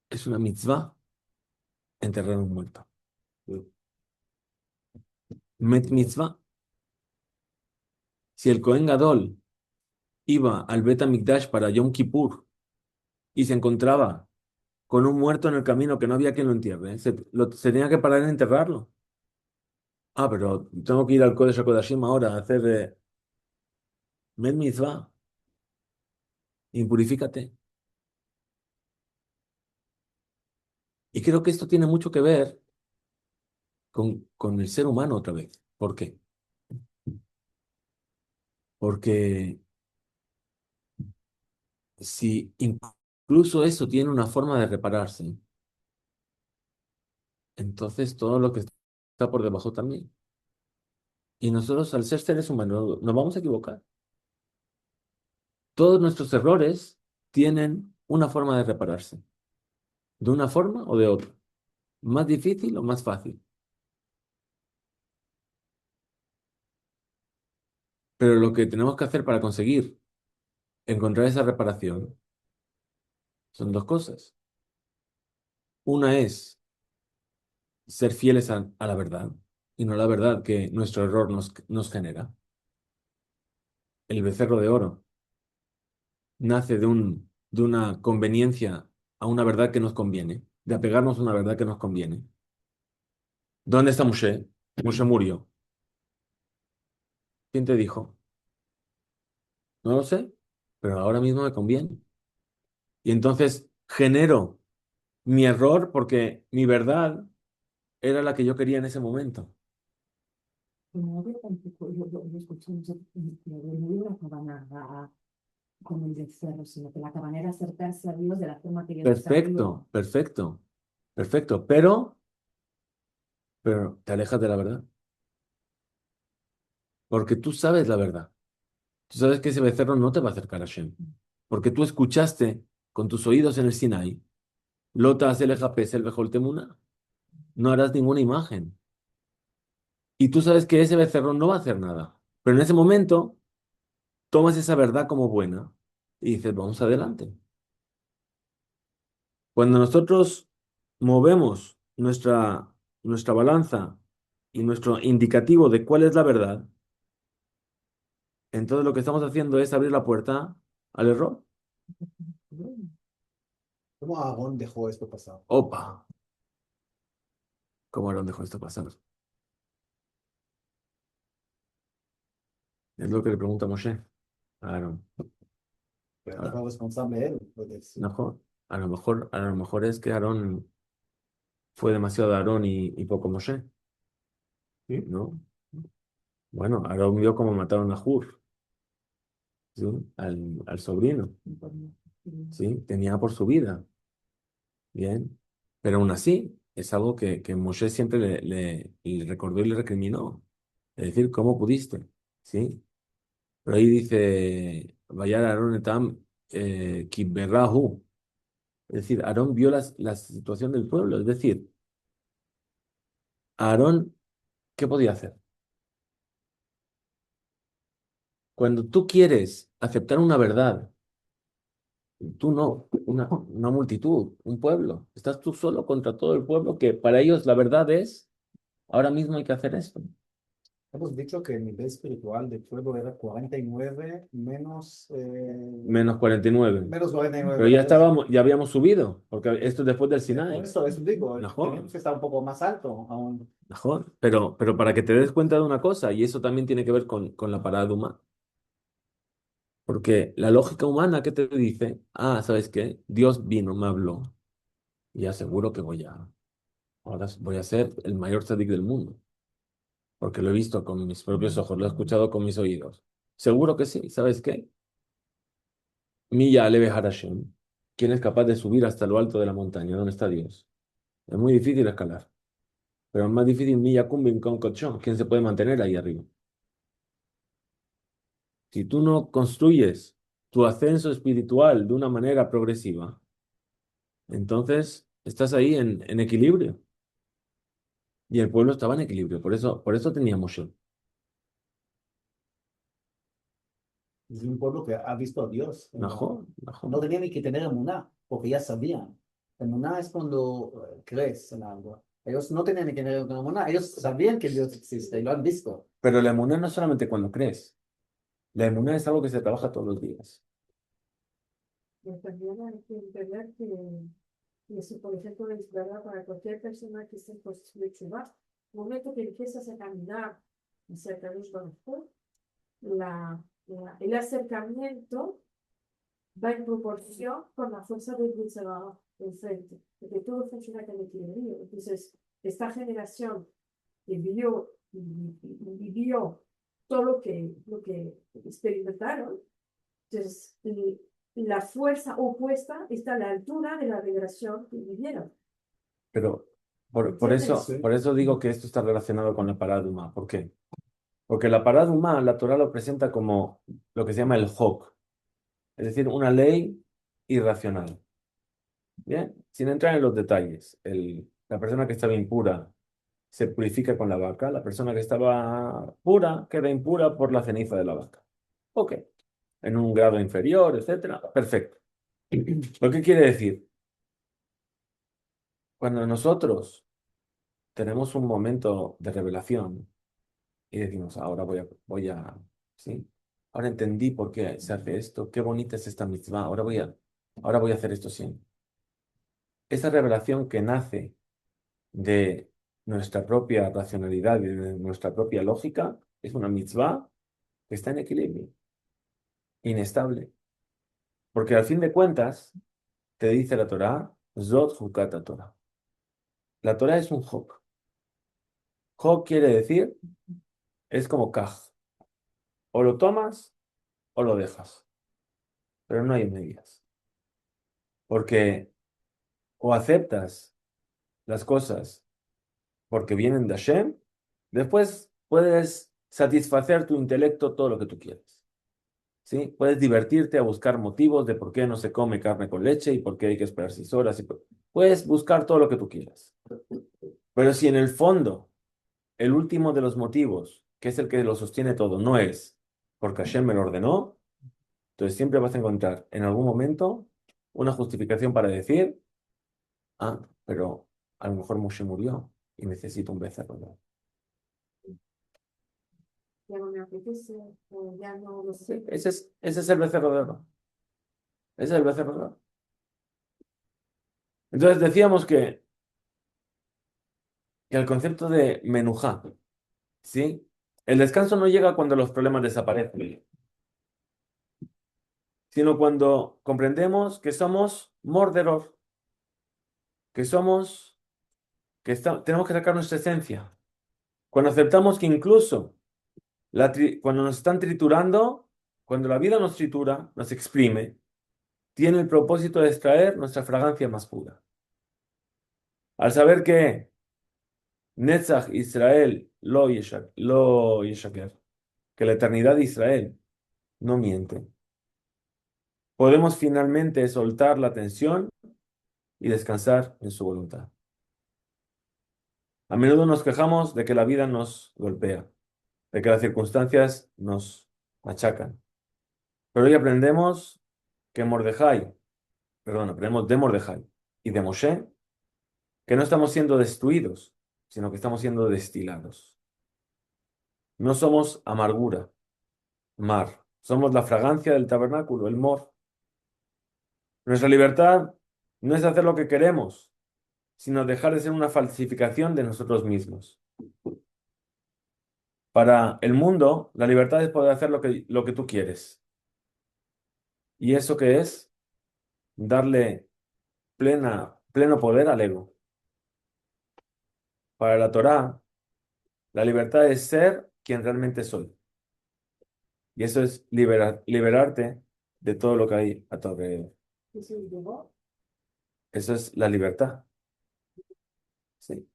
Es una mitzvah enterrar a un muerto. Met mitzvah. Si el Cohen Gadol iba al Bet HaMikdash para Yom Kippur y se encontraba con un muerto en el camino que no había quien lo entierre, se tenía que parar en enterrarlo. Ah, pero tengo que ir al Kodesh HaKodashim ahora a hacer Met mitzvah. Impurifícate. Y creo que esto tiene mucho que ver con el ser humano otra vez. ¿Por qué? Porque si incluso eso tiene una forma de repararse, entonces todo lo que está por debajo también. Y nosotros, al ser seres humanos, nos vamos a equivocar. Todos nuestros errores tienen una forma de repararse, de una forma o de otra, más difícil o más fácil. Pero lo que tenemos que hacer para conseguir encontrar esa reparación son dos cosas. Una es ser fieles a la verdad y no la verdad que nuestro error nos genera. El becerro de oro nace de una conveniencia a una verdad que nos conviene, de apegarnos a una verdad que nos conviene. ¿Dónde está Moshe? Moshe murió. ¿Quién te dijo? No lo sé, pero ahora mismo me conviene. Y entonces genero mi error porque mi verdad era la que yo quería en ese momento. No había tampoco, yo escuché que no había una cabana como el becerro, sino que la cabana era acercarse a Dios de la forma que Dios desarrolló. Perfecto, perfecto, perfecto. Pero te alejas de la verdad. Porque tú sabes la verdad. Tú sabes que ese becerro no te va a acercar a Shem. Porque tú escuchaste con tus oídos en el Sinai, Lota hace el el temuna. No harás ninguna imagen. y tú sabes que ese becerro no va a hacer nada. Pero en ese momento tomas esa verdad como buena y dices, vamos adelante. Cuando nosotros movemos nuestra balanza y nuestro indicativo de cuál es la verdad, entonces lo que estamos haciendo es abrir la puerta al error. ¿Cómo Aarón dejó esto pasar? Opa, ¿cómo Aarón dejó esto pasar? Es lo que le pregunta Moshe a Aarón. Pero no Ah, fue responsable él, puede decir. mejor, a lo mejor es que Aarón fue demasiado Aarón y poco Moshe, ¿Sí? ¿no? Bueno, Aarón vio cómo mataron a Hur, ¿sí? Al sobrino, ¿sí? Tenía por su vida, bien. Pero aún así, es algo que Moshe siempre le recordó y le recriminó. Es decir, ¿cómo pudiste? ¿Sí? Pero ahí dice, Vayar Aarón etam kibberrahu. Es decir, Aarón vio la situación del pueblo. Es decir, Aarón, ¿qué podía hacer? Cuando tú quieres aceptar una verdad, tú no, una multitud, un pueblo, estás tú solo contra todo el pueblo que para ellos la verdad es, ahora mismo hay que hacer esto. Hemos dicho que el nivel espiritual del pueblo era 49 menos, Menos 49. menos 49 Pero ya grados. estábamos, ya habíamos subido, porque esto es después del Por Sinai. eso digo, Mejor, tenemos que estar un poco más alto aún. mejor. Pero para que te des cuenta de una cosa, y eso también tiene que ver con la parada humana. Porque la lógica humana que te dice, ¿sabes qué? Dios vino, me habló, y aseguro que ahora voy a ser el mayor tzadik del mundo. Porque lo he visto con mis propios ojos, lo he escuchado con mis oídos. Seguro que sí, ¿sabes qué? Milla aleve Hashem. ¿Quién es capaz de subir hasta lo alto de la montaña? ¿Dónde está Dios? Es muy difícil escalar. Pero es más difícil Milla cumbim con cochón. ¿Quién se puede mantener ahí arriba? Si tú no construyes tu ascenso espiritual de una manera progresiva, entonces estás ahí en equilibrio. Y el pueblo estaba en equilibrio. Por eso teníamos Moshe. Es un pueblo que ha visto a Dios. Mejor, No mejor. tenía ni que tener emuná, porque ya sabían. Emuná es cuando crees en algo. Ellos no tenían ni que tener emuná, ellos sabían que Dios existe y lo han visto. Pero la emuná no es solamente cuando crees. La emuná es algo que se trabaja todos los días. Y también hay que entender que eso, por ejemplo, es verdad para cualquier persona que esté en proceso de Tshuva, el momento que empiezas a caminar hacia Kadosh Baruj Hu, el acercamiento va en proporción con la fuerza del Yetzirah enfrente, porque todo funciona con equilibrio. Entonces, esta generación que vivió todo lo que experimentaron, entonces la fuerza opuesta está a la altura de la revelación que vivieron. Pero por ¿Entiendes? eso, por eso digo que esto está relacionado con la paradigma. ¿Por qué? Porque la paradigma, la Torah lo presenta como lo que se llama el Hok, es decir, una ley irracional. Bien, sin entrar en los detalles. La persona que estaba impura se purifica con la vaca, la persona que estaba pura queda impura por la ceniza de la vaca. Ok, en un grado inferior, etcétera. Perfecto. ¿Lo que quiere decir? Cuando nosotros tenemos un momento de revelación y decimos, ahora ¿sí? Ahora entendí por qué se hace esto, qué bonita es esta mitzvah, ahora voy a hacer esto siempre. Esa revelación que nace de nuestra propia racionalidad y de nuestra propia lógica es una mitzvah que está en equilibrio, inestable. Porque al fin de cuentas, te dice la Torah, Zot Hukata Torah. La Torah es un hok. Hok quiere decir, es como kaj. O lo tomas o lo dejas, pero no hay medias. Porque o aceptas las cosas porque vienen de Hashem, después puedes satisfacer tu intelecto todo lo que tú quieras. ¿Sí? Puedes divertirte a buscar motivos de por qué no se come carne con leche y por qué hay que esperar 6 horas. Puedes buscar todo lo que tú quieras. Pero si en el fondo el último de los motivos, que es el que lo sostiene todo, no es porque Hashem me lo ordenó, entonces siempre vas a encontrar en algún momento una justificación para decir, ah, pero a lo mejor Moshe murió y necesito un becerro, ¿no? Ya no me apetece, o ya no lo sé. Ese es el becerro de oro. Ese es el becerro de oro. Entonces decíamos que el concepto de menujá, ¿sí? El descanso no llega cuando los problemas desaparecen, sino cuando comprendemos que somos morderor, que somos, tenemos que sacar nuestra esencia. Cuando aceptamos que incluso cuando nos están triturando, cuando la vida nos tritura, nos exprime, tiene el propósito de extraer nuestra fragancia más pura. Al saber que Netzach Israel lo yeshaker, que la eternidad de Israel no miente, podemos finalmente soltar la tensión y descansar en su voluntad. A menudo nos quejamos de que la vida nos golpea, de que las circunstancias nos machacan. Pero hoy aprendemos que aprendemos de Mordejai y de Moshe, que no estamos siendo destruidos, sino que estamos siendo destilados. No somos amargura, mar. Somos la fragancia del tabernáculo, el mor. Nuestra libertad no es hacer lo que queremos, sino dejar de ser una falsificación de nosotros mismos. Para el mundo, la libertad es poder hacer lo que tú quieres. ¿Y eso qué es? Darle pleno poder al ego. Para la Torá, la libertad es ser quien realmente soy. Y eso es liberarte de todo lo que hay a tu alrededor. Eso llegó. Eso es la libertad. ¿Sí?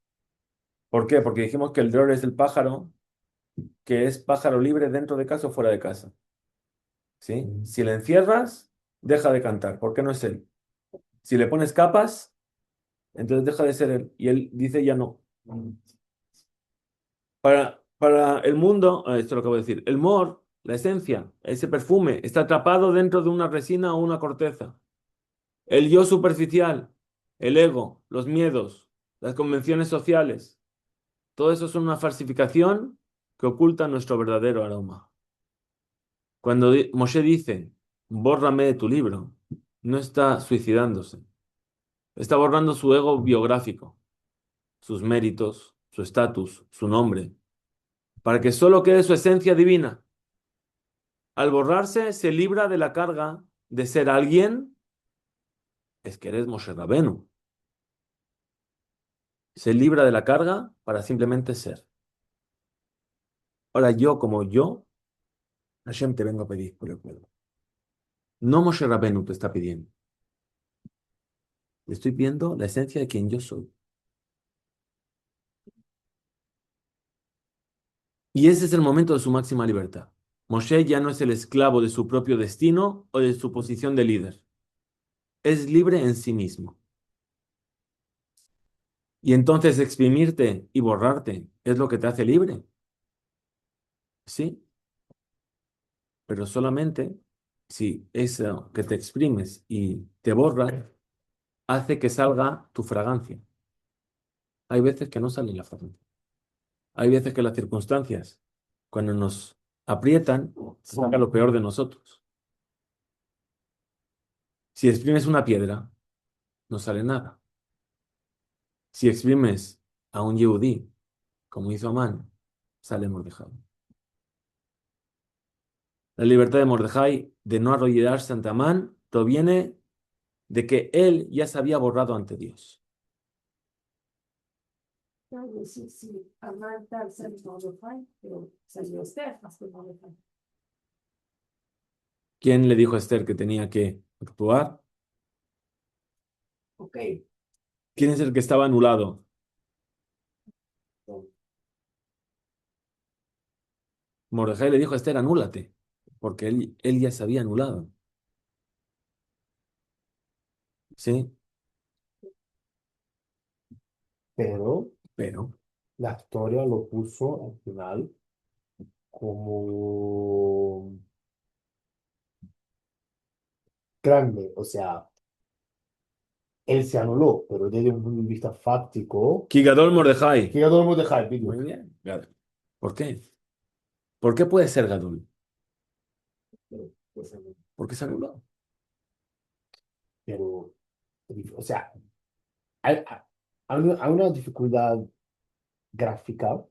¿Por qué? Porque dijimos que el dror es el pájaro, que es pájaro libre dentro de casa o fuera de casa. ¿Sí? Si le encierras, deja de cantar, porque no es él. Si le pones capas, entonces deja de ser él. Y él dice ya no. Para el mundo, esto lo acabo de decir, el mor, la esencia, ese perfume, está atrapado dentro de una resina o una corteza. El yo superficial, el ego, los miedos, las convenciones sociales, todo eso es una falsificación que oculta nuestro verdadero aroma. Cuando Moshe dice, bórrame de tu libro, no está suicidándose, está borrando su ego biográfico, sus méritos, su estatus, su nombre, para que solo quede su esencia divina. Al borrarse, se libra de la carga de ser alguien, es que eres Moshe Rabenu. Se libra de la carga para simplemente ser. Ahora yo, como yo, Hashem te vengo a pedir por el pueblo. No Moshe Rabenu te está pidiendo. Le estoy pidiendo la esencia de quien yo soy. Y ese es el momento de su máxima libertad. Moshe ya no es el esclavo de su propio destino o de su posición de líder. Es libre en sí mismo. Y entonces exprimirte y borrarte es lo que te hace libre. ¿Sí? Pero solamente si eso que te exprimes y te borras hace que salga tu fragancia. Hay veces que no sale la fragancia. Hay veces que las circunstancias, cuando nos aprietan, saca lo peor de nosotros. Si exprimes una piedra, no sale nada. Si exprimes a un yehudí, como hizo Amán, sale Mordejai. La libertad de Mordejai de no arrodillarse ante Amán proviene de que él ya se había borrado ante Dios. Claro, sí, Amán tal salió Mordecai, pero salió Esther más que Mordecai. ¿Quién le dijo a Esther que tenía que actuar? Ok, ¿Quién es el que estaba anulado? Mordejai le dijo a Esther, anúlate, porque él ya se había anulado. ¿Sí? Pero Pero la historia lo puso al final como grande, o sea, él se anuló, pero desde un punto de vista fáctico, Kigadol Mordejai. que ya todo el mundo deja el vídeo. Muy bien. ¿Por qué? ¿Por qué puede ser Gadol? Pues, ¿Por qué se anuló? pero, o sea, hay una dificultad gráfica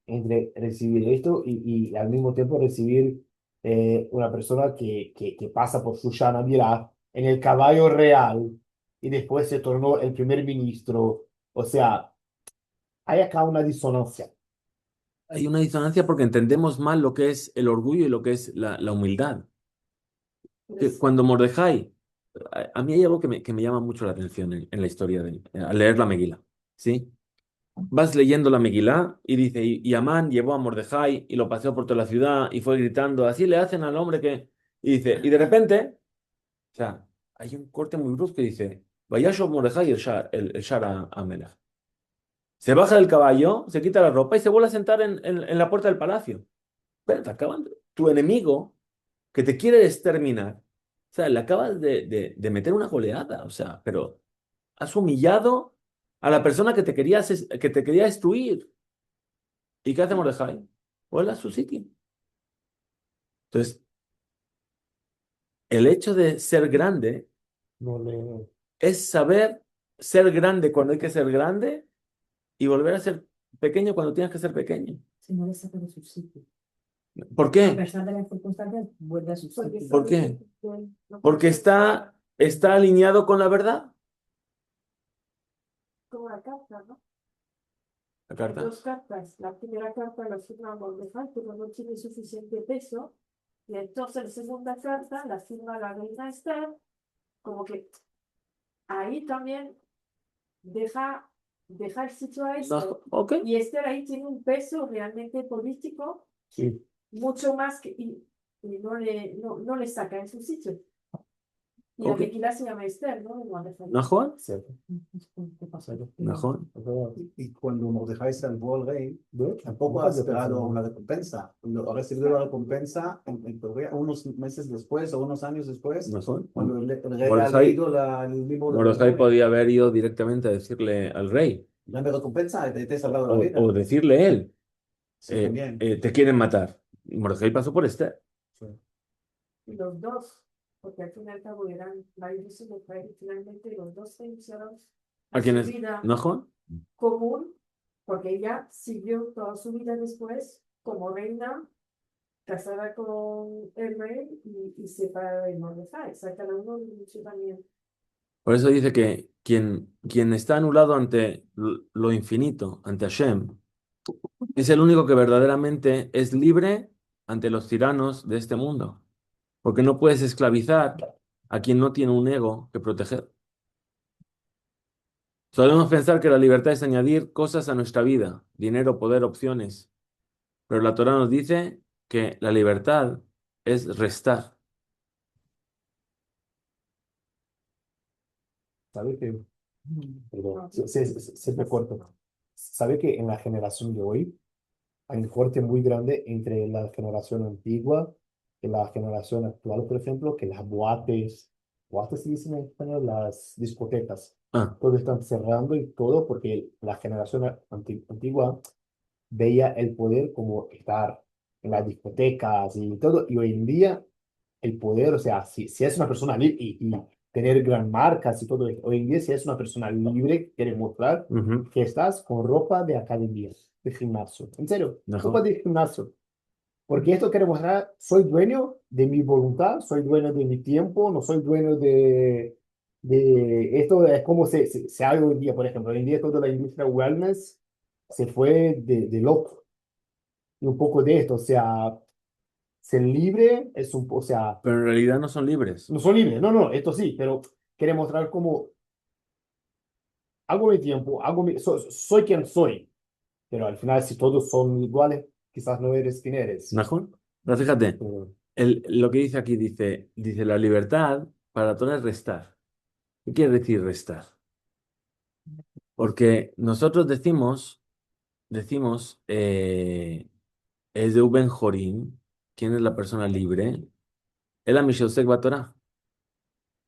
entre recibir esto y al mismo tiempo recibir una persona que pasa por Susana Virá en el caballo real y después se tornó el primer ministro. O sea, hay acá una disonancia. Hay una disonancia porque entendemos mal lo que es el orgullo y lo que es la humildad. Que cuando Mordejai, a mí hay algo que me llama mucho la atención en la historia al leer la Megilá, ¿sí? Vas leyendo la Megilá y dice, y Amán llevó a Mordejai y lo paseó por toda la ciudad y fue gritando, así le hacen al hombre que... Y dice, y de repente, o sea, hay un corte muy brusco que dice, Vayasho Mordejai el Shar Amelech. Se baja del caballo, se quita la ropa y se vuelve a sentar en la puerta del palacio. Pero te acaban, tu enemigo que te quiere exterminar, o sea, le acabas de meter una goleada, o sea, pero has humillado a la persona que te quería destruir. ¿Y qué hace Mordejai? Vuelve a su sitio. Entonces, el hecho de ser grande No le... es saber ser grande cuando hay que ser grande y volver a ser pequeño cuando tienes que ser pequeño. Si no le saca de su sitio. ¿Por A qué? pesar de las circunstancias, vuelve a su sitio. ¿Por qué? Porque está alineado con la verdad. Como la carta, ¿no? La Hay carta. dos cartas. La primera carta la firma Mordejai, pero no tiene suficiente peso. Y entonces la segunda carta la firma la reina Esther, como que ahí también deja el sitio a esto. Ok. Y Esther ahí tiene un peso realmente político Sí, mucho más que, y no le saca en su sitio. Y la Ok. Mequila se llama Esther, ¿no? En Mordejai. ¿Najón? cierto. ¿Qué pasa? ¿Najón? Y cuando Mordejai salvó al rey, De hecho, tampoco nunca ha había esperado pensado. una recompensa. Ha recibido la recompensa en teoría, unos meses después o unos años después, ¿Najón? cuando el rey ha Mordejai, leído el libro de la Mordejai memoria. podía haber ido directamente a decirle al rey, Dame recompensa, te he salvado la vida. o decirle él, Sí, también. te quieren matar. Y Mordejai pasó por Esther. Sí. Y los dos, porque al fin y al cabo eran la división de Israel, y finalmente los dos renunciaron ¿A a quién su es? vida ¿Najón? común, porque ella siguió toda su vida después como reina, casada con el rey y separada de Mordejai. O sea, cada uno renunció también. Por eso dice que quien está anulado ante lo infinito, ante Hashem, es el único que verdaderamente es libre ante los tiranos de este mundo. Porque no puedes esclavizar a quien no tiene un ego que proteger. Solemos pensar que la libertad es añadir cosas a nuestra vida, dinero, poder, opciones. Pero la Torah nos dice que la libertad es restar. ¿Sabe que? Perdón, No, siempre corto. ¿Sabe que en la generación de hoy hay un corte muy grande entre la generación antigua y la generación actual, por ejemplo, que las boates se dicen en español, las discotecas, Ah, todo están cerrando y todo porque la generación antigua veía el poder como estar en las discotecas y todo, y hoy en día el poder, o sea, si es una persona libre y tener gran marcas y todo, hoy en día si es una persona libre, quiere mostrar ujú, que estás con ropa de academia, de gimnasio, en serio, ropa mejor. de gimnasio, porque esto quiere mostrar, soy dueño de mi voluntad, soy dueño de mi tiempo, no soy dueño de esto, es como se hace hoy en día, por ejemplo, hoy en día toda la industria wellness se fue de loco, y un poco de esto, o sea, ser libre es o sea, Pero en realidad no son libres. no son libres, no, no, esto sí, pero quiere mostrar como hago mi tiempo, soy quien soy, pero al final si todos son iguales, quizás no eres quien eres. ¿Mejor? Pero fíjate, Pero, lo que dice aquí dice la libertad para todo es restar. ¿Qué quiere decir restar? Porque nosotros decimos decimos, es de Uben Jorim, ¿quién es la persona libre? El Amishosek Torah,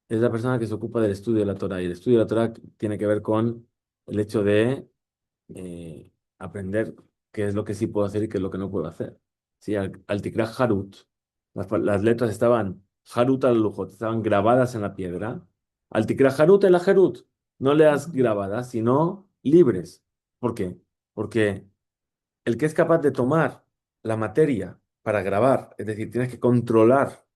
es la persona que se ocupa del estudio de la Torah. Y el estudio de la Torah tiene que ver con el hecho de aprender qué es lo que sí puedo hacer y qué es lo que no puedo hacer. Sí, al Tikra Harut, las letras estaban Harut al Lujot, estaban grabadas en la piedra. Al Tikra Harut el Harut, no leas grabadas, sino libres. ¿Por qué? Porque el que es capaz de tomar la materia para grabar, es decir, tienes que controlar,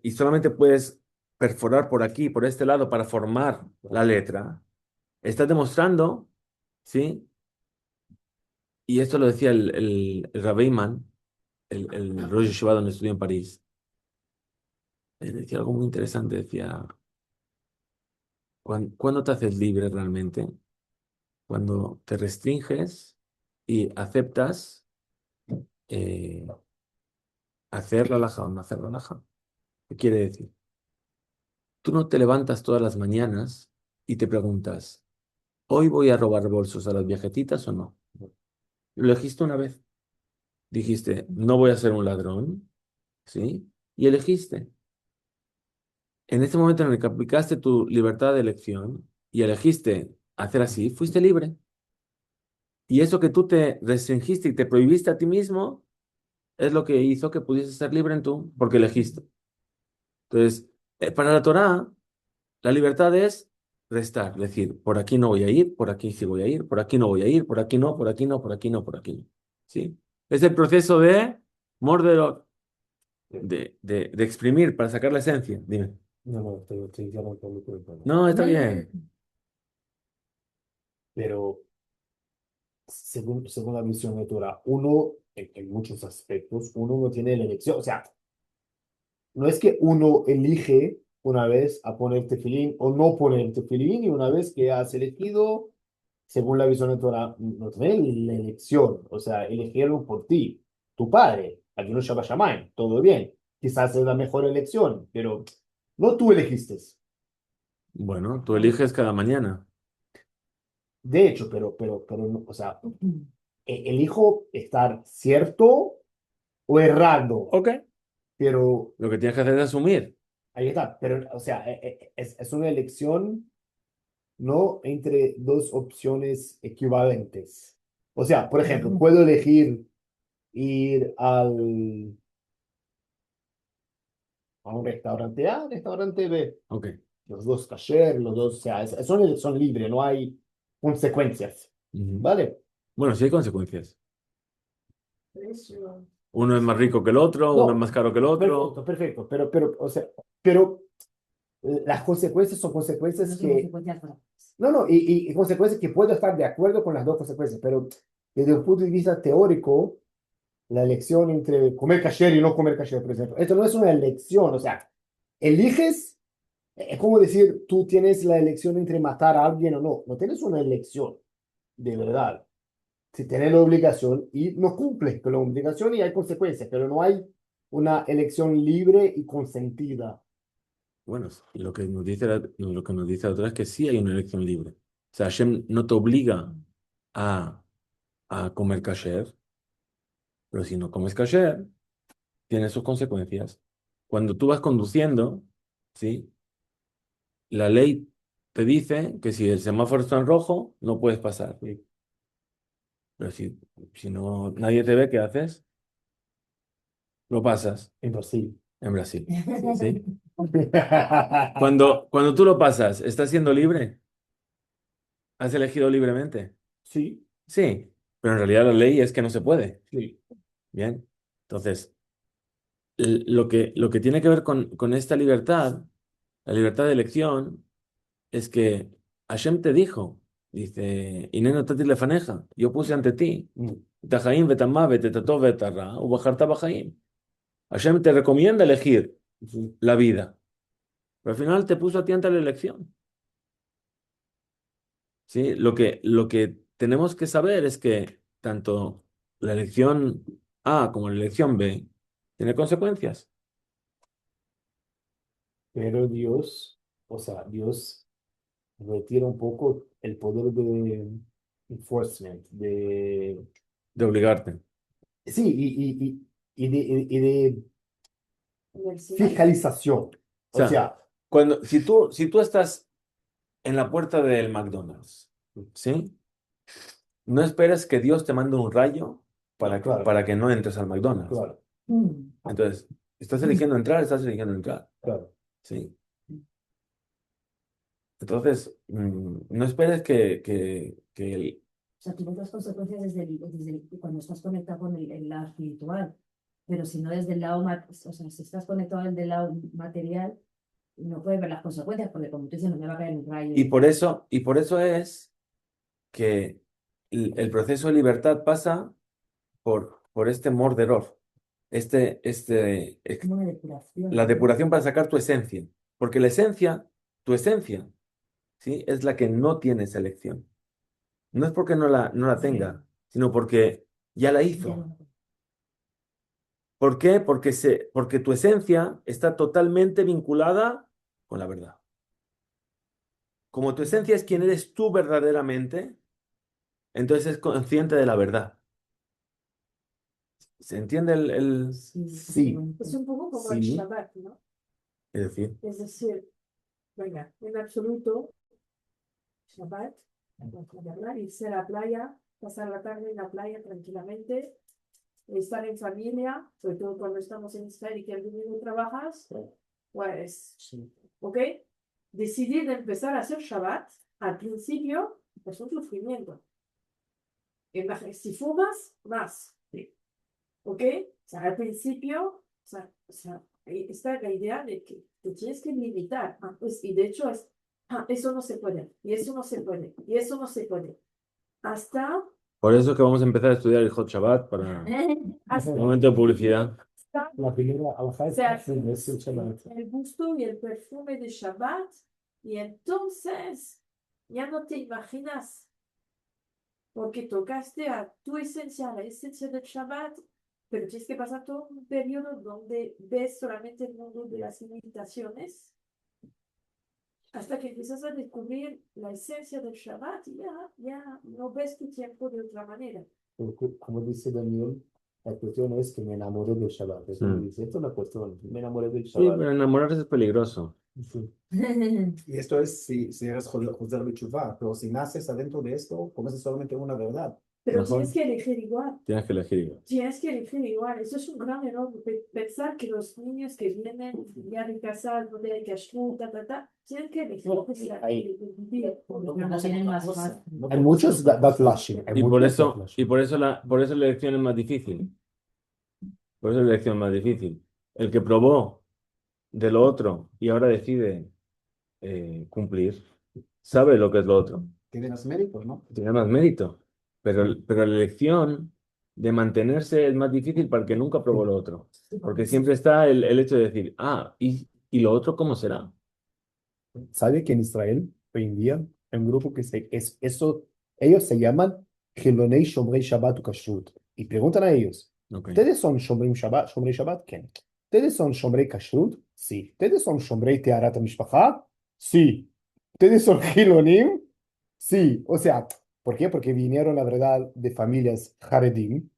y solamente puedes perforar por aquí, por este lado, para formar la letra, estás demostrando, ¿sí? Y esto lo decía el Rabbi Eiman, el Rosh Yeshiva donde estudió en París. Él decía algo muy interesante, decía, ¿cuándo te haces libre realmente? Cuando te restringes y aceptas eh, hacer la halajá o no hacer la halajá. ¿Qué quiere decir? Tú no te levantas todas las mañanas y te preguntas, ¿hoy voy a robar bolsos a las viejecitas o no? Lo elegiste una vez. Dijiste, no voy a ser un ladrón, ¿sí? Y elegiste. En este momento en el que aplicaste tu libertad de elección y elegiste hacer así, fuiste libre. Y eso que tú te restringiste y te prohibiste a ti mismo es lo que hizo que pudieses ser libre en tú, porque elegiste. Entonces, para la Torá, la libertad es restar, decir, por aquí no voy a ir, por aquí sí voy a ir, por aquí no voy a ir, por aquí no, por aquí no, por aquí no, por aquí no. ¿Sí? Es el proceso de morder, de exprimir para sacar la esencia. Dime. No, no, estoy interrumpiendo tu tema. No, está bien. Pero según la visión de Torah, uno, en muchos aspectos, uno no tiene la elección. O sea, no es que uno elige una vez a poner tefilín o no poner tefilín, y una vez que has elegido, según la visión de Torah, no tienes la elección. O sea, eligieron por ti, tu padre, aquí no Shabbat Shamayim, todo bien. Quizás es la mejor elección, pero no tú elegiste. Bueno, tú eliges cada mañana. De hecho, pero, o sea, elijo estar cierto o errado, Ok. pero Lo que tienes que hacer es asumir. ahí está. Pero, o sea, es una elección no entre dos opciones equivalentes. O sea, por ejemplo, puedo elegir ir a un restaurante A, un restaurante B. Ok. Los dos kasher, los dos, o sea, son libres, no hay consecuencias. Ujú. ¿Vale? Bueno, sí hay consecuencias. Precio. Uno es más rico que el otro, uno es No, más caro que el otro. perfecto, perfecto, pero, o sea, pero las consecuencias son consecuencias que, no, no, y consecuencias que puedo estar de acuerdo con las dos consecuencias, pero desde un punto de vista teórico, la elección entre comer kasher y no comer kasher, por ejemplo, esto no es una elección, o sea, eliges, es como decir, tú tienes la elección entre matar a alguien o no, no tienes una elección, de verdad. Si tienes la obligación y no cumples con la obligación y hay consecuencias, pero no hay una elección libre y consentida. Bueno, lo que nos dice lo que nos dice la Torá es que sí hay una elección libre. O sea, Hashem no te obliga a, a comer kasher, pero si no comes kasher, tiene sus consecuencias. Cuando tú vas conduciendo, ¿sí? La ley te dice que si el semáforo está en rojo, no puedes pasar. ¿Sí? Pero si no, nadie te ve, ¿qué haces? Lo pasas En Brasil. en Brasil. ¿Sí? Cuando tú lo pasas, ¿estás siendo libre? ¿Has elegido libremente? Sí, Sí, pero en realidad la ley es que no se puede. sí. Bien. Entonces, lo que tiene que ver con esta libertad, la libertad de elección, es que Hashem te dijo, dice, Ineno tati lefaneja, yo puse ante ti, Tajaim betamavet, tetatov betarra, ubajarta bajaim. Hashem te recomienda elegir la vida, pero al final te puso a ti ante la elección. ¿Sí? Lo que tenemos que saber es que tanto la elección A como la elección B tiene consecuencias. Pero Dios, o sea, Dios retira un poco el poder enforcement, de obligarte. sí, y de En el Sinaí. fiscalización. O O sea, sea, si tú estás en la puerta del McDonald's, ¿sí? No esperes que Dios te mande un rayo claro, para que no entres al McDonald's. claro, Entonces, estás eligiendo entrar, estás eligiendo entrar, claro. ¿sí? Entonces, no esperes que O sea, tú ves las consecuencias cuando estás conectado con el lado espiritual, pero si no desde el lado, o sea, si estás conectado desde el lado material, no puedes ver las consecuencias, porque como tú dices, no me va a caer un rayo. y por eso es que el proceso de libertad pasa por este morderor, Es como una depuración, la ¿no? depuración para sacar tu esencia. Porque tu esencia, ¿sí? Es la que no tiene selección. No es porque no la tenga, sino porque ya la Ya hizo. no- ¿Por qué? Porque tu esencia está totalmente vinculada con la verdad. Como tu esencia es quien eres tú verdaderamente, entonces es consciente de la verdad. ¿Se entiende Sí, Sí, Es un poco como el Sí. Shabbat, ¿no? Es decir, Es decir, venga, en absoluto, Shabbat, vamos a hablar, irse a la playa, pasar la tarde en la playa tranquilamente, estar en familia, sobre todo cuando estamos en Israel y que el domingo trabajas, pues, ¿ok? Decidir de empezar a hacer Shabbat, al principio, es un sufrimiento. Si fumas, más. ¿Ok? O sea, al principio, ahí está la idea de que te tienes que limitar. Pues, y de hecho es, eso no se puede, y eso no se puede, y eso no se puede. Hasta, por eso es que vamos a empezar a estudiar el Hot Shabbat para hasta, un momento de publicidad. la primera alajá o es sea, es el Shabbat. el gusto y el perfume de Shabbat, y entonces ya no te imaginas, porque tocaste a tu esencia, a la esencia del Shabbat, pero tienes que pasar todo un periodo donde ves solamente el mundo de las limitaciones, hasta que empiezas a descubrir la esencia del Shabbat y ya no ves tu tiempo de otra manera. Como dice Daniel, la cuestión es que me enamoré del Shabbat. Eso me dice, esto es la cuestión, me enamoré del Sí, Shabbat. pero enamorarse es peligroso. Sí. Y esto es si eres José Bichuvá, pero si naces adentro de esto, conoces solamente una verdad. Pero Mejor tienes que elegir igual. tienes que elegir igual. Tienes que elegir igual. Eso es un gran error. Pensar que los niños que vienen ya de casa, donde hay kashrut, tienen que elegir. No, Pues, vivir. Pero no tienen más fácil. Hay muchos backlashing. Hay Y por muchos eso, backlashing. por eso la elección es más difícil. Por eso la elección es más difícil. El que probó de lo otro y ahora decide cumplir, sabe lo que es lo otro. Tiene más méritos, ¿no? Tiene más mérito. Pero la elección de mantenerse es más difícil para el que nunca probó lo otro. Porque siempre está el hecho de decir, ¿y lo otro cómo será? ¿Sabe que en Israel hoy en día hay un grupo eso, ellos se llaman Hilonei Shomrei Shabbat u Kashrut? Y preguntan a ellos, Ok. ¿ustedes son Shomrei Shabbat? ¿Quién? ¿Ustedes son Shomrei Kashrut? Sí. ¿Ustedes son Shomrei Teharat HaMishpachá? Sí. ¿Ustedes son Hilonim? Sí. O sea, ¿por qué? Porque vinieron, la verdad, de familias Haredim,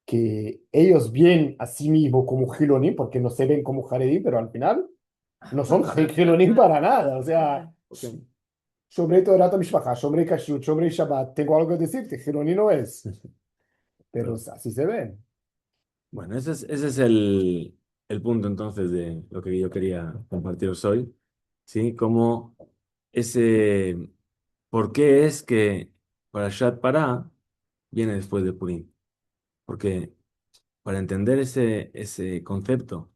que ellos ven a sí mismos como Hilonim, porque no se ven como Haredim, pero al final no son Hilonim para nada. O sea, Shomrei Teharat HaMishpachá, Shomrei Kashrut, Shomrei Shabbat, tengo algo que decirte, Hilonim no es. Pero así se ven. Bueno, ese es el punto entonces de lo que yo quería compartiros hoy, ¿sí? Como ese, ¿por qué es que Parashat Pará viene después de Purim? Porque para entender ese concepto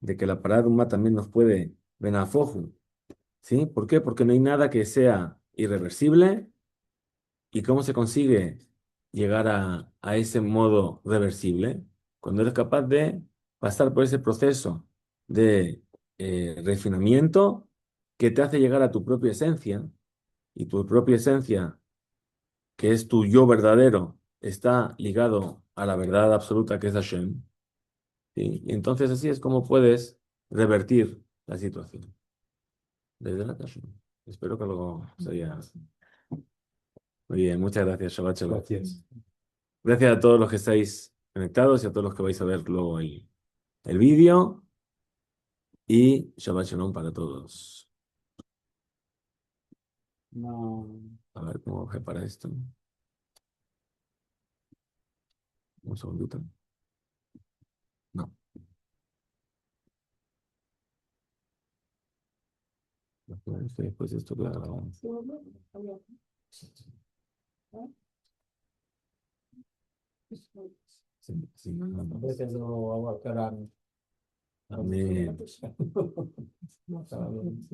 de que la parada Umá también nos puede benafoju, ¿sí? ¿Por qué? Porque no hay nada que sea irreversible. ¿Y cómo se consigue llegar a ese modo reversible? Cuando eres capaz de pasar por ese proceso de refinamiento que te hace llegar a tu propia esencia, y tu propia esencia, que es tu yo verdadero, está ligado a la verdad absoluta que es Hashem. ¿Sí? Y entonces así es como puedes revertir la situación. Desde la Hashem. Espero que luego se haya Muy bien, muchas gracias, Shabbat Shalom. Gracias. Gracias a todos los que estáis conectados y a todos los que vais a ver luego el vídeo. Y Shabbat Shalom para todos. No. A ver cómo fue para esto. Un segundito. No. Después esto queda grabado. Sí, sí, A veces lo abarcarán. Amén. No, está bien.